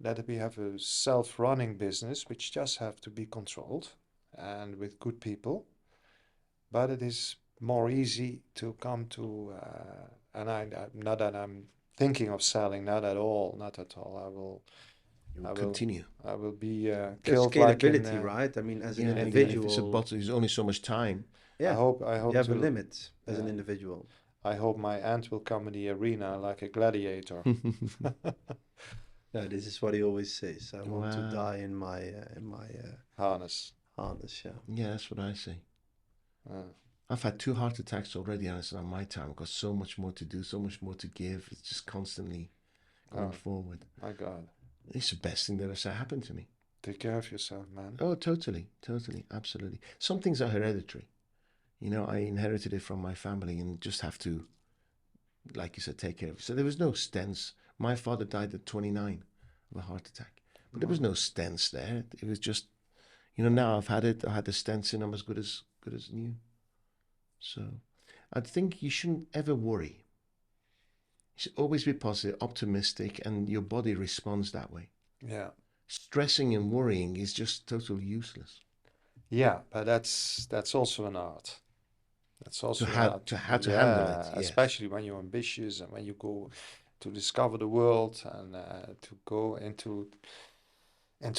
That we have a self-running business which just have to be controlled and with good people. But it is more easy to come to, and not that I'm thinking of selling, not at all. You will continue. I will be There's killed scalability, right? I mean, as an individual, if it's a bottle, there's only so much time. Yeah, I hope you have a limit as an individual. I hope my end will come in the arena like a gladiator. No, this is what he always says. I want to die in my harness. Harness, yeah. Yeah, that's what I say. I've had 2 heart attacks already, and it's not my time. I've got so much more to do, so much more to give. It's just constantly going forward. My God. It's the best thing that has happened to me. Take care of yourself, man. Oh, totally, absolutely. Some things are hereditary. You know, I inherited it from my family and just have to, like you said, take care of it. So there was no stents. My father died at 29 of a heart attack, but there was no stents there. It was just, you know, now I've had it. I had the stents in. I'm as good as new. So I think you shouldn't ever worry. You should always be positive, optimistic, and your body responds that way. Yeah. Stressing and worrying is just totally useless. Yeah, but that's also an art. That's also an art. To how to handle it. Yes. Especially when you're ambitious and when you go to discover the world and to go into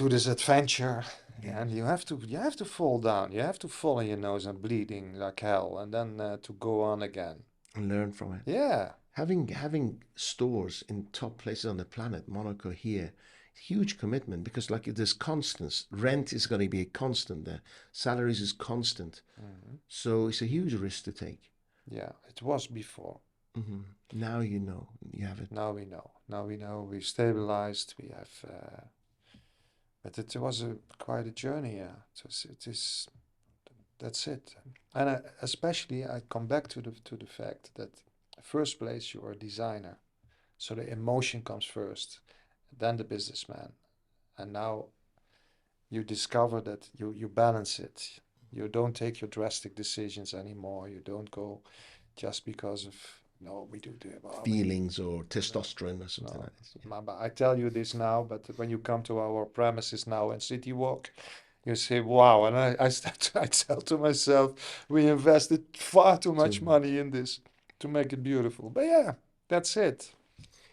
this adventure. Yes. And you have to fall down. You have to fall on your nose and bleeding like hell, and then to go on again And learn from it. Yeah. Having stores in top places on the planet, Monaco here, huge commitment, because like there's constants. Rent is going to be a constant there. Salaries is constant. So it's a huge risk to take. Yeah, it was before. Now you know you have it. Now we know. We've stabilized. We have, but it was quite a journey. Yeah, that's it. And especially, I come back to the fact that first place you are a designer, so the emotion comes first, then the businessman, and now you discover that you balance it. You don't take your drastic decisions anymore. You don't go just because of we do feelings or testosterone or something like this. Yeah. But I tell you this now, but when you come to our premises now in City Walk, you say, wow. And I tell to myself, we invested far too much money in this to make it beautiful. But yeah, that's it.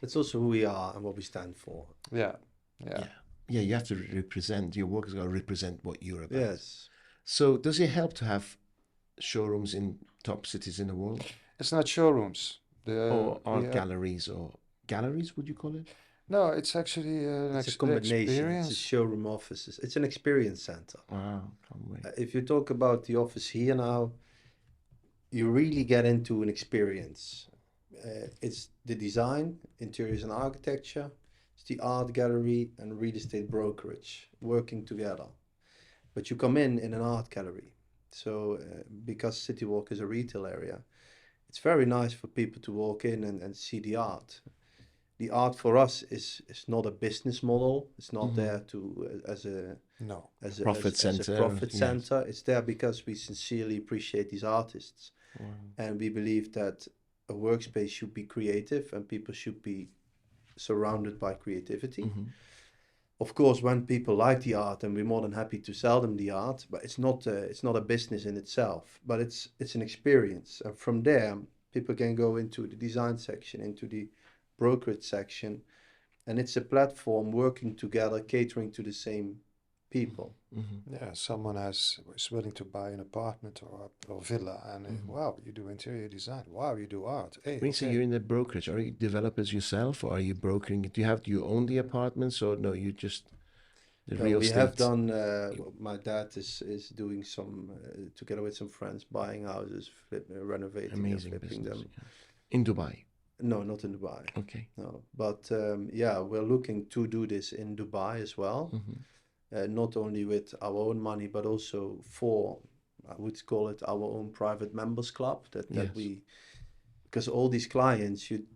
It's also who we are and what we stand for. Yeah. You have to represent, your work is going to represent what you're about. Yes. So does it help to have showrooms in top cities in the world? It's not showrooms. Or art galleries, or galleries, would you call it? No, it's actually it's a combination. Experience. It's a showroom offices. It's an experience center. Wow, can't wait. If you talk about the office here now, you really get into an experience. It's the design, interiors and architecture. It's the art gallery and real estate brokerage working together. But you come in an art gallery. So because City Walk is a retail area, it's very nice for people to walk in and see the art. The art for us is not a business model. It's not there to as a profit center. It's there because we sincerely appreciate these artists, and we believe that a workspace should be creative and people should be surrounded by creativity. Of course, when people like the art, and we're more than happy to sell them the art, but it's not a business in itself, but it's an experience. And from there, people can go into the design section, into the brokerage section, and it's a platform working together, catering to the same people. Yeah, someone is willing to buy an apartment or a villa, and wow, you do interior design. Wow, you do art. Hey, when you say you're in the brokerage, are you developers yourself, or are you brokering? Do you own the apartments, or no? You just real estate? We have done. My dad is doing some together with some friends, buying houses, renovating, amazing and flipping them. In Dubai. No, not in Dubai. Okay. No, but we're looking to do this in Dubai as well. Not only with our own money, but also for, I would call it our own private members club. That we, because all these clients, you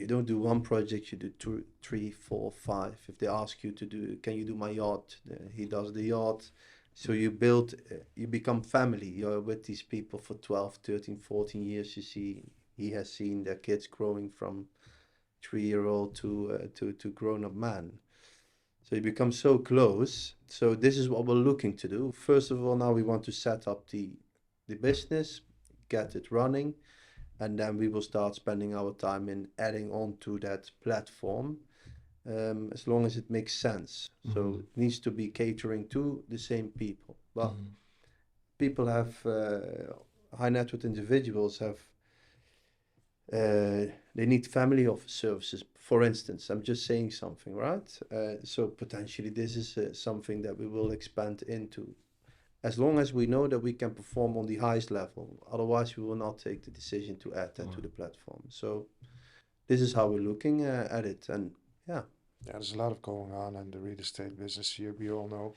don't do one project, you do 2, 3, 4, 5. If they ask you to do, can you do my yacht? He does the yacht. So you become family. You're with these people for 12, 13, 14 years. You see, he has seen their kids growing from 3-year-old to grown-up man. So you become so close. So this is what we're looking to do. First of all, now we want to set up the business, get it running, and then we will start spending our time in adding on to that platform, as long as it makes sense. So it needs to be catering to the same people. But people have, high net worth individuals have, they need family office services, for instance. I'm just saying something, right? So potentially this is something that we will expand into, as long as we know that we can perform on the highest level. Otherwise, we will not take the decision to add that to the platform. So this is how we're looking at it. And yeah, there's a lot of going on in the real estate business here. We all know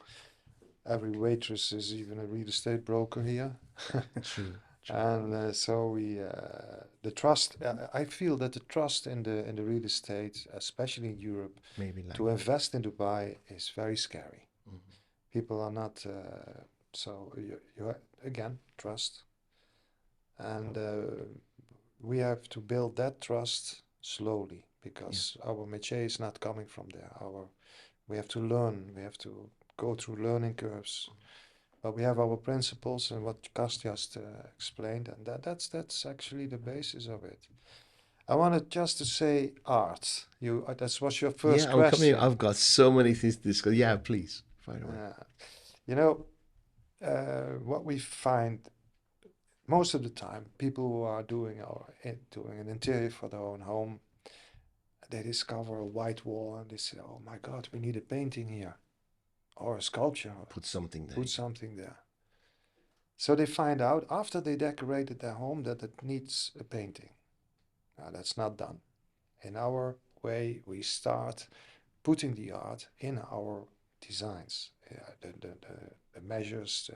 every waitress is even a real estate broker here. True. And so the trust. I feel that the trust in the real estate, especially in Europe, Maybe like to invest in Dubai is very scary. Mhm. People are not. So again, trust, and we have to build that trust slowly because our métier is not coming from there. We have to learn. We have to go through learning curves. But we have our principles and what Karst just explained, and that's actually the basis of it. I wanted just to say art. That was your first Yeah, I'm coming. question. I've got so many things to discuss. Yeah, please, fire away. You know, what we find most of the time, people who are doing an interior for their own home, they discover a white wall and they say, "Oh my God, we need a painting here, or a sculpture. Put something there. Put something there." So they find out after they decorated their home that it needs a painting. Now that's not done. In our way, we start putting the art in our designs, the measures.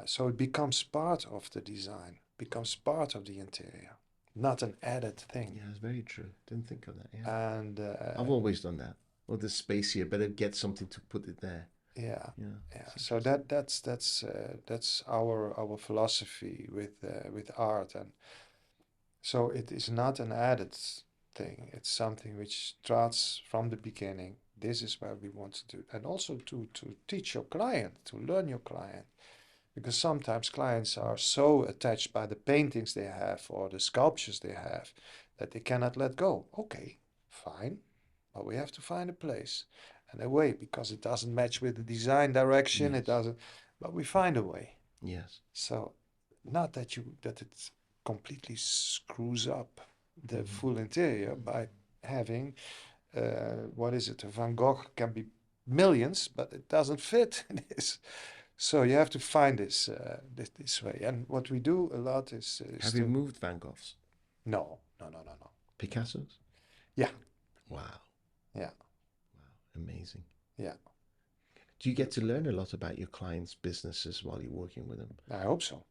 So it becomes part of the design, becomes part of the interior, not an added thing. Yeah, it's very true. Didn't think of that. Yeah, And I've always done that. Well, there's space here. Better get something to put it there. yeah, Yeah. yeah. So that's our philosophy with art, and so it is not an added thing. It's something which starts from the beginning. This is where we want to do, and also to teach your client, to learn your client, because sometimes clients are so attached by the paintings they have or the sculptures they have that they cannot let go. Okay, fine, but we have to find a place and a way because it doesn't match with the design direction. Yes. It doesn't, but we find a way. Yes. So, not that it completely screws up the full interior by having what is it? A Van Gogh can be millions, but it doesn't fit in this. So you have to find this way. And what we do a lot is Have you moved Van Goghs? No. Picassos? Yeah. Wow. Yeah. Wow. Amazing. Yeah. Do you get to learn a lot about your clients' businesses while you're working with them? I hope so.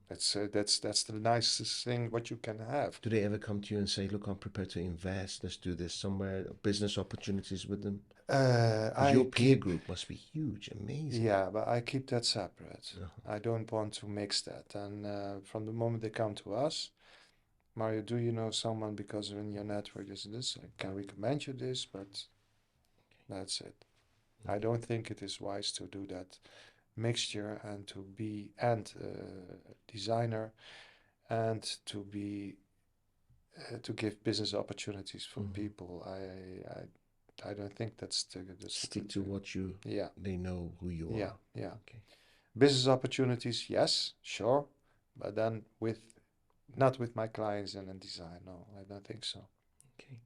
That's the nicest thing what you can have. Do they ever come to you and say, "Look, I'm prepared to invest. Let's do this somewhere." Business opportunities with them. Your peer group must be huge, amazing. Yeah, but I keep that separate. Uh-huh. I don't want to mix that. And from the moment they come to us, Mario, do you know someone because in your network is this? I can recommend you this, but that's it. I don't think it is wise to do that mixture and to be designer and to be to give business opportunities for people. I don't think that's the Stick to what you. Yeah. They know who you are. Yeah. Okay. Business opportunities, yes, sure, but then not with my clients and in design. No, I don't think so. Okay.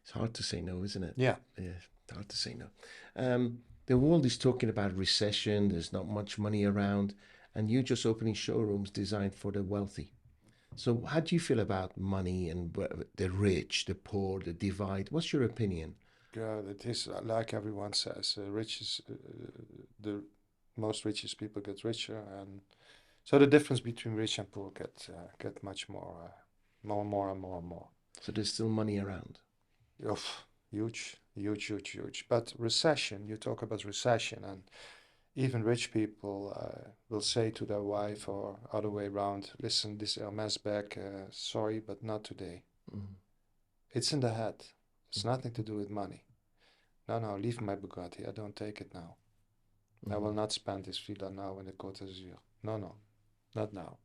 It's hard to say no, isn't it? Yeah. Yeah, it's hard to say no. The world is talking about recession. There's not much money around, and you're just opening showrooms designed for the wealthy. So, how do you feel about money and the rich, the poor, the divide? What's your opinion? It is like everyone says, the most richest people get richer, and so the difference between rich and poor get much more and more. So there's still money around. Huge. But recession, you talk about recession, and even rich people will say to their wife or other way around, "Listen, this Hermes bag, sorry, but not today." Mm. It's in the head. It's nothing to do with money. No, leave my Bugatti. I don't take it now. I will not spend this villa now in the Côte d'Azur. No, not now.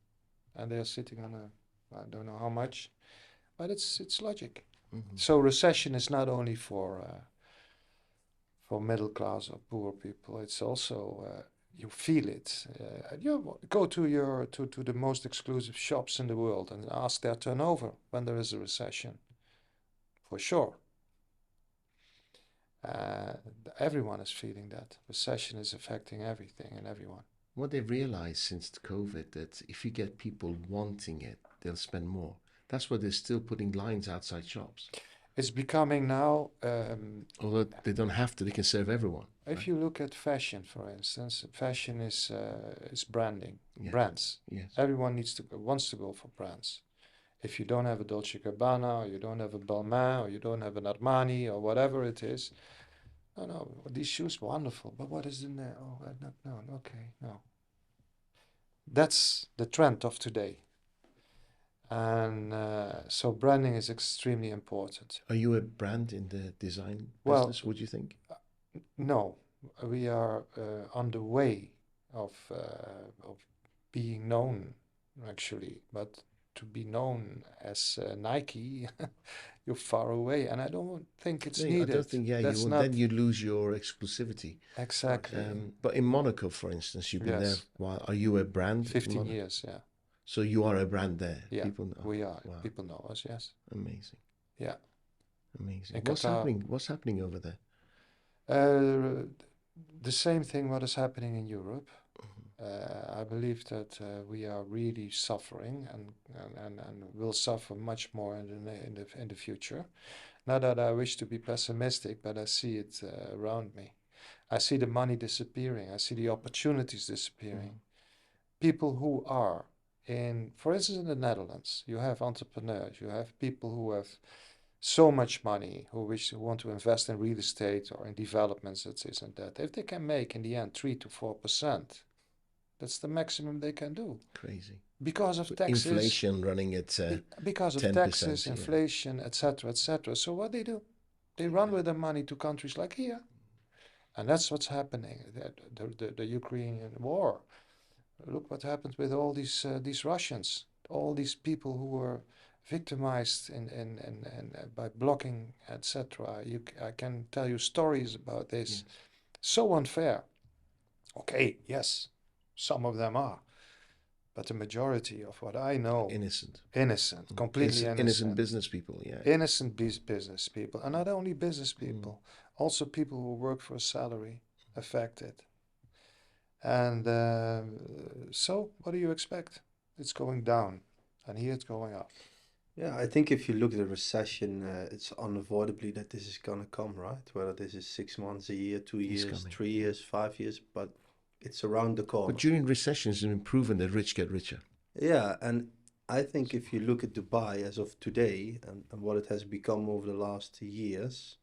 And they are sitting on I don't know how much, but it's logic. Mm-hmm. So recession is not only for middle class or poor people. It's also you feel it. You go to the most exclusive shops in the world and ask their turnover when there is a recession. For sure. Everyone is feeling that. Recession is affecting everything and everyone. What they've realized since COVID, that if you get people wanting it, they'll spend more. That's why they're still putting lines outside shops. It's becoming now. Although they don't have to, they can serve everyone. If you look at fashion, for instance, fashion is branding, Yes. brands. Yes. Everyone wants to go for brands. If you don't have a Dolce Gabbana, or you don't have a Balmain, or you don't have an Armani, or whatever it is, no, these shoes wonderful, but what is in there? Oh, no, okay, no. That's the trend of today, and so branding is extremely important. Are you a brand in the design Well, business, would you think? No, we are on the way of being known, actually, but to be known as Nike, you're far away, and I don't think it's No, needed. I don't think, yeah, That's you will, not then you lose your exclusivity. exactly But in Monaco, for instance, you've been there. Yes. While are you a brand? in 15 Monaco? years, yeah. So you are a brand there. Yeah, People know. we are. Wow. People know us, yes. Amazing. Yeah. Amazing. In What's Qatar- happening? What's happening over there? The same thing what is happening in Europe. I believe that we are really suffering and will suffer much more in the future. Not that I wish to be pessimistic, but I see it around me. I see the money disappearing. I see the opportunities disappearing. People who are for instance, in the Netherlands, you have entrepreneurs, you have people who have so much money who want to invest in real estate or in developments, this and that. If they can make in the end 3 to 4%, that's the maximum they can do. Crazy. Because of taxes, Inflation running at because of 10%, taxes, yeah. inflation, etc., etc. So what they do, they run with their money to countries like here, and that's what's happening. The Ukrainian war. Look what happened with all these Russians, all these people who were victimized by blocking, etc. I can tell you stories about this. Yes. So unfair. Okay, yes, some of them are, but the majority of what I know, innocent. completely Innocent business people, yeah. innocent business people, and not only business people, also people who work for a salary affected. And so, what do you expect? It's going down, and here it's going up. Yeah, I think if you look at the recession, it's unavoidably that this is gonna come, right? Whether this is 6 months, a year, 2 years, coming. 3 years, 5 years, but it's around the corner. But during recessions, it's been proven that rich get richer. Yeah, and I think if you look at Dubai as of today and what it has become over the last years,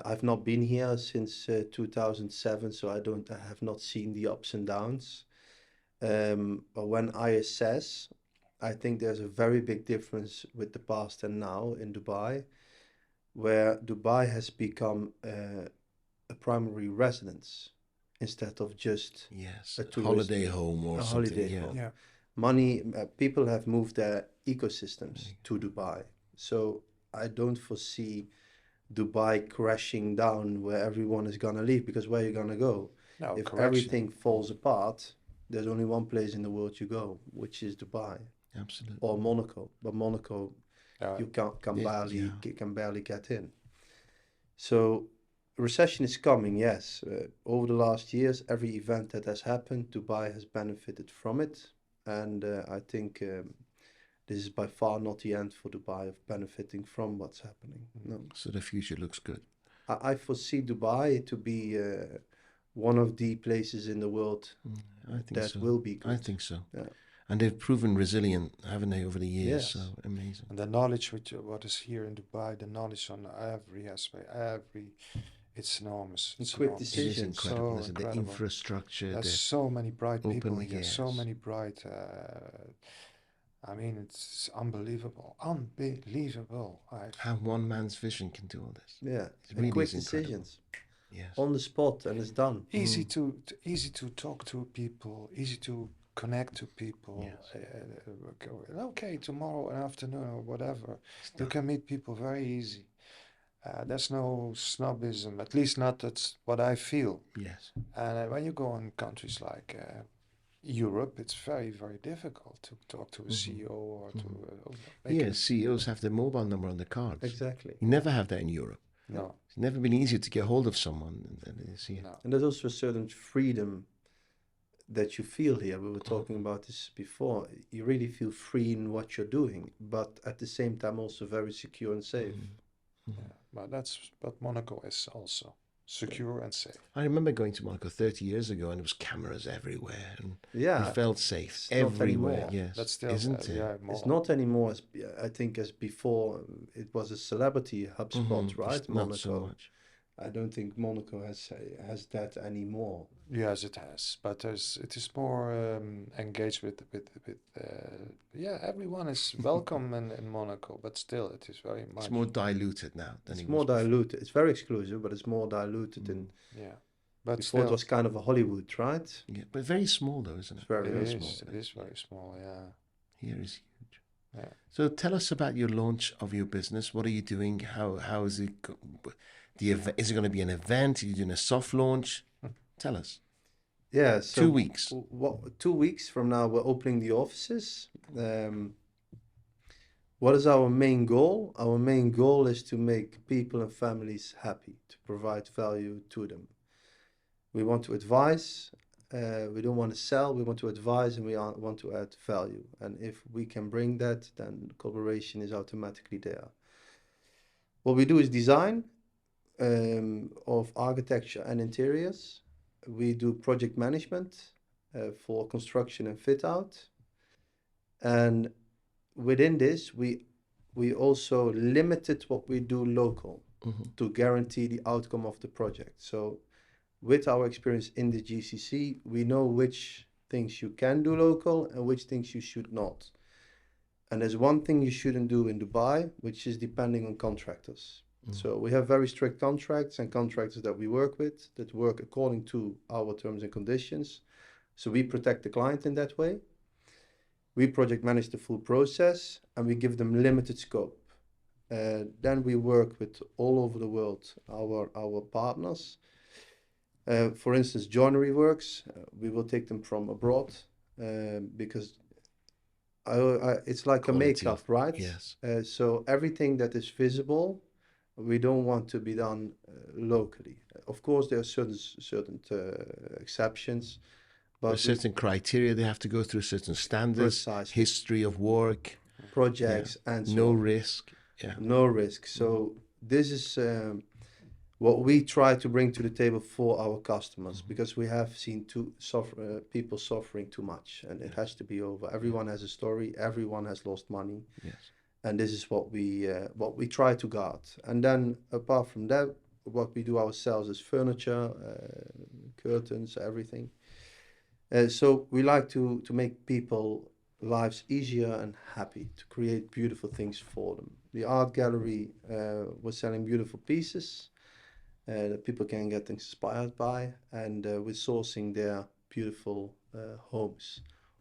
I've not been here since 2007, so I have not seen the ups and downs. But when I assess, I think there's a very big difference with the past and now in Dubai, where Dubai has become a primary residence instead of just Yes, a tourist- holiday home or a something. holiday Yeah. home. Money, people have moved their ecosystems to Dubai. So I don't foresee Dubai crashing down where everyone is gonna leave, because where are you gonna go? No, If correction. everything falls apart, there's only one place in the world you go, which is Dubai Absolutely. or Monaco. But Monaco, you can barely get in. So recession is coming, yes. Over the last years, every event that has happened, Dubai has benefited from it. And I think this is by far not the end for Dubai of benefiting from what's happening. No. So the future looks good. I foresee Dubai to be one of the places in the world I think that so. will be good. I think so. Yeah. And they've proven resilient, haven't they, over the years? Yes. So amazing. And the knowledge what is here in Dubai, the knowledge on every aspect, it's enormous. It's quick enormous. It is decisions. incredible, So isn't it? The incredible. infrastructure, There's the so many bright people open, here, so yes. many bright. I mean, it's unbelievable, unbelievable. how one man's vision can do all this. Yeah, It really quick is incredible. decisions Yes. on the spot, and it's done. Easy to talk to people, easy to connect to people. Yes. Okay, tomorrow afternoon or whatever, you can meet people very easy. There's no snobism, at least not that's what I feel. Yes. And when you go in countries like Europe, it's very, very difficult to talk to a CEO or to make Yes, CEOs have their mobile number on the cards. Exactly. You never have that in Europe. no, It's never been easier to get hold of someone than it is here. no. And there's also a certain freedom that you feel here. We were talking about this before. You really feel free in what you're doing, but at the same time also very secure and safe. Yeah, but Monaco is also secure and safe. I remember going to Monaco 30 years ago, and there was cameras everywhere, and Yeah, you felt safe it's not everywhere. anymore. Yes, That's still isn't it? yeah, It's more. not anymore as I think as before. It was a celebrity hotspot, Mhm. right? It's not so Monaco. much. I don't think Monaco has that anymore. Yes, it has, but it is more engaged with yeah. Everyone is welcome in Monaco, but still, it is very much It's more diluted now than It's it more was before. diluted. It's very exclusive, but it's more diluted. And yeah. But before it still, was kind of a Hollywood, right? Yeah, but very small though, isn't It's it? very, it very is. small. It is very small. Yeah. Here is huge. Yeah. So tell us about your launch of your business. What are you doing? How is it? Is it going to be an event? Are you doing a soft launch? Tell us. Yeah. So 2 weeks. 2 weeks from now, we're opening the offices. What is our main goal? Our main goal is to make people and families happy, to provide value to them. We want to advise. We don't want to sell. We want to advise, and we want to add value. And if we can bring that, then collaboration is automatically there. What we do is design of architecture and interiors. We do project management for construction and fit out. And within this, we also limited what we do local to guarantee the outcome of the project. So with our experience in the GCC, we know which things you can do local and which things you should not. And there's one thing you shouldn't do in Dubai, which is depending on contractors. So we have very strict contracts and contractors that we work with that work according to our terms and conditions. So we protect the client in that way. We project manage the full process, and we give them limited scope. Then we work with all over the world, our partners. For instance, joinery works, we will take them from abroad because it's like Quality. a makeup, right? Yes. So everything that is visible, we don't want to be done locally. Of course, there are certain exceptions, but There's certain criteria they have to go through, certain standards, Precisely. history of work, projects and so no on. risk. Yeah. No risk. So this is what we try to bring to the table for our customers, because we have seen people suffering too much, and it has to be over. Everyone has a story. Everyone has lost money. Yes. And this is what we try to guard. And then apart from that, what we do ourselves is furniture, curtains, everything. So we like to make people lives easier and happy, to create beautiful things for them. The art gallery was selling beautiful pieces that people can get inspired by, and we're sourcing their beautiful homes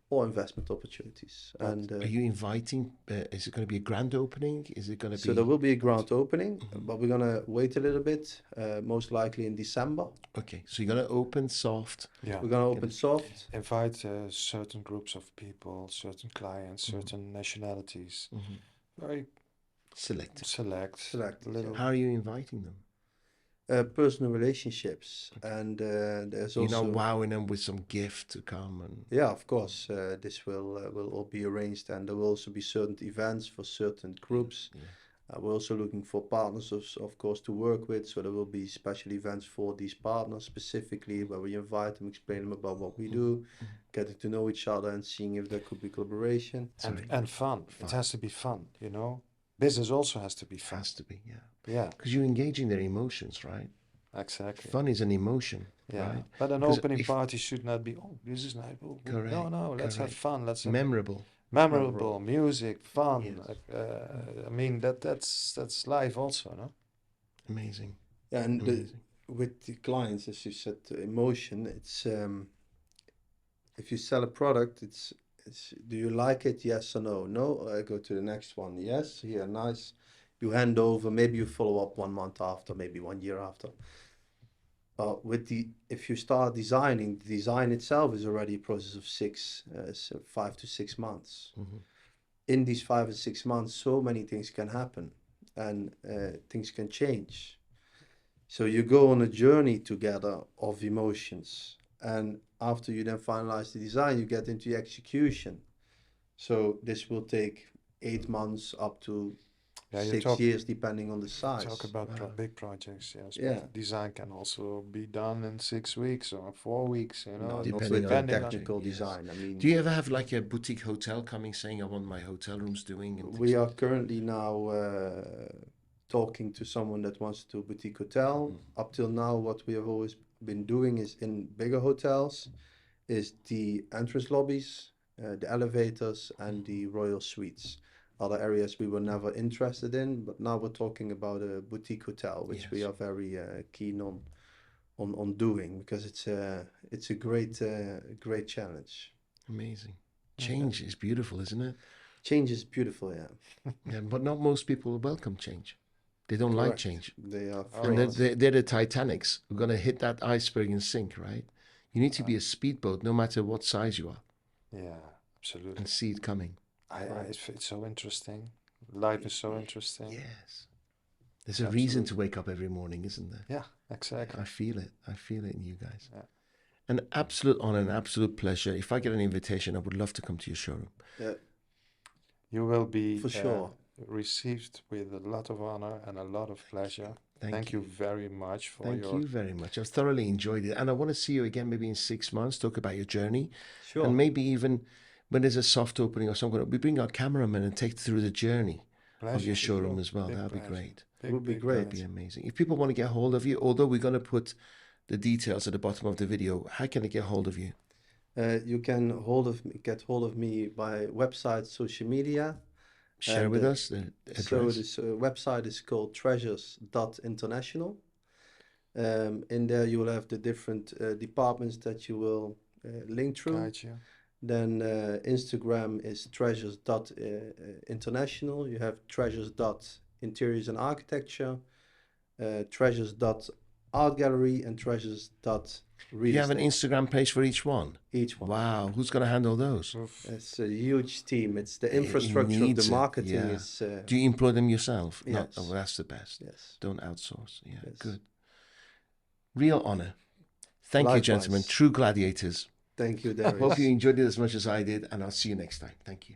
or investment opportunities. And Are you inviting? Is it going to be a grand opening? Is it going to be? so there will be a grand opening, but we're gonna wait a little bit, most likely in December. Okay, so you're going to open soft. Yeah. We're gonna open soft. Invite certain groups of people, certain clients, certain nationalities. Very Select. Select, little. How are you inviting them? Personal relationships, and there's You're also not wowing them with some gift to come and. yeah, of course, this will all be arranged, and there will also be certain events for certain groups. We're also looking for partners, of course, to work with. So there will be special events for these partners specifically, where we invite them, explain them about what we do, getting to know each other, and seeing if there could be collaboration. And fun. It has to be fun, you know. Business also has to be fun. Has to be, yeah. Yeah, Because you're engaging their emotions, right? exactly. Fun is an emotion, Yeah, right? but an 'Cause opening if- party should not be, oh, this is nice. Oh, Correct, no, let's have correct. fun. Let's have Memorable. memorable music, fun. Yes. I mean that's life also, no? Amazing. Yeah, and Amazing. with the clients, as you said, emotion. It's if you sell a product, it's do you like it? Yes or no? No. I go to the next one. Yes. Here, nice. You hand over. Maybe you follow up 1 month after, maybe 1 year after. If you start designing, the design itself is already a process of 5 to 6 months. In these 5 and 6 months, so many things can happen, and things can change. So you go on a journey together of emotions, and after you then finalize the design, you get into the execution. So this will take 8 months up to Yeah, you 6 talk, years, depending on the size. talk about Wow. big projects, yes. Yeah. But design can also be done in 6 weeks or 4 weeks, you know, No, not Depending with on the depending on. technical Yes. design. I mean, Do you ever have like a boutique hotel coming saying, I want my hotel rooms doing? And we are currently now talking to someone that wants to do a boutique hotel. Up till now, what we have always been doing is in bigger hotels, is the entrance lobbies, the elevators, and the royal suites. Other areas we were never interested in, but now we're talking about a boutique hotel, which we Yes. are very keen on doing, because it's a great challenge. Amazing. Change is beautiful, isn't it? Change is beautiful, yeah. Yeah, but not most people welcome change. They don't like Correct. change. They are And afraid. they're the Titanics. We're going to hit that iceberg and sink, right? You need to be a speedboat, no matter what size you are, Yeah, absolutely. and see it coming. It's so interesting. Life is so interesting. Yes. There's a reason to wake up every morning, isn't there? Yeah, exactly. I feel it. I feel it in you guys. Yeah. An absolute honor, an absolute pleasure. If I get an invitation, I would love to come to your showroom. You will be For sure. received with a lot of honor and a lot of pleasure. Thank Thank you very much for Thank your. you very much. I've thoroughly enjoyed it. And I want to see you again maybe in 6 months, talk about your journey. Sure. And maybe even when there's a soft opening or something, we bring our cameraman and take through the journey of Pleasure, your for showroom sure. as well. Big That would be pleasure. great. Big, Would be big great. That'd be amazing. If people want to get hold of you, although we're going to put the details at the bottom of the video, how can they get hold of you? You can get hold of me by website, social media. Share And, with us the address. So this website is called treasures.international. In there you will have the different departments that you will link through. Guide you. Then Instagram is treasures.international. You have treasures.interiors and architecture, treasures.art gallery, and treasures.real You have an estate. Instagram page for each one. Each one. Wow, who's going to handle those? It's a huge team. It's the It infrastructure of the needs it, marketing yeah. is Do you employ them yourself? No, Yes. oh, well, that's the best. yes. Don't outsource. Yeah, Yes. good. Real honor. Thank you, Likewise. gentlemen. True gladiators. Thank you, I Darius. hope you enjoyed it as much as I did, and I'll see you next time. Thank you.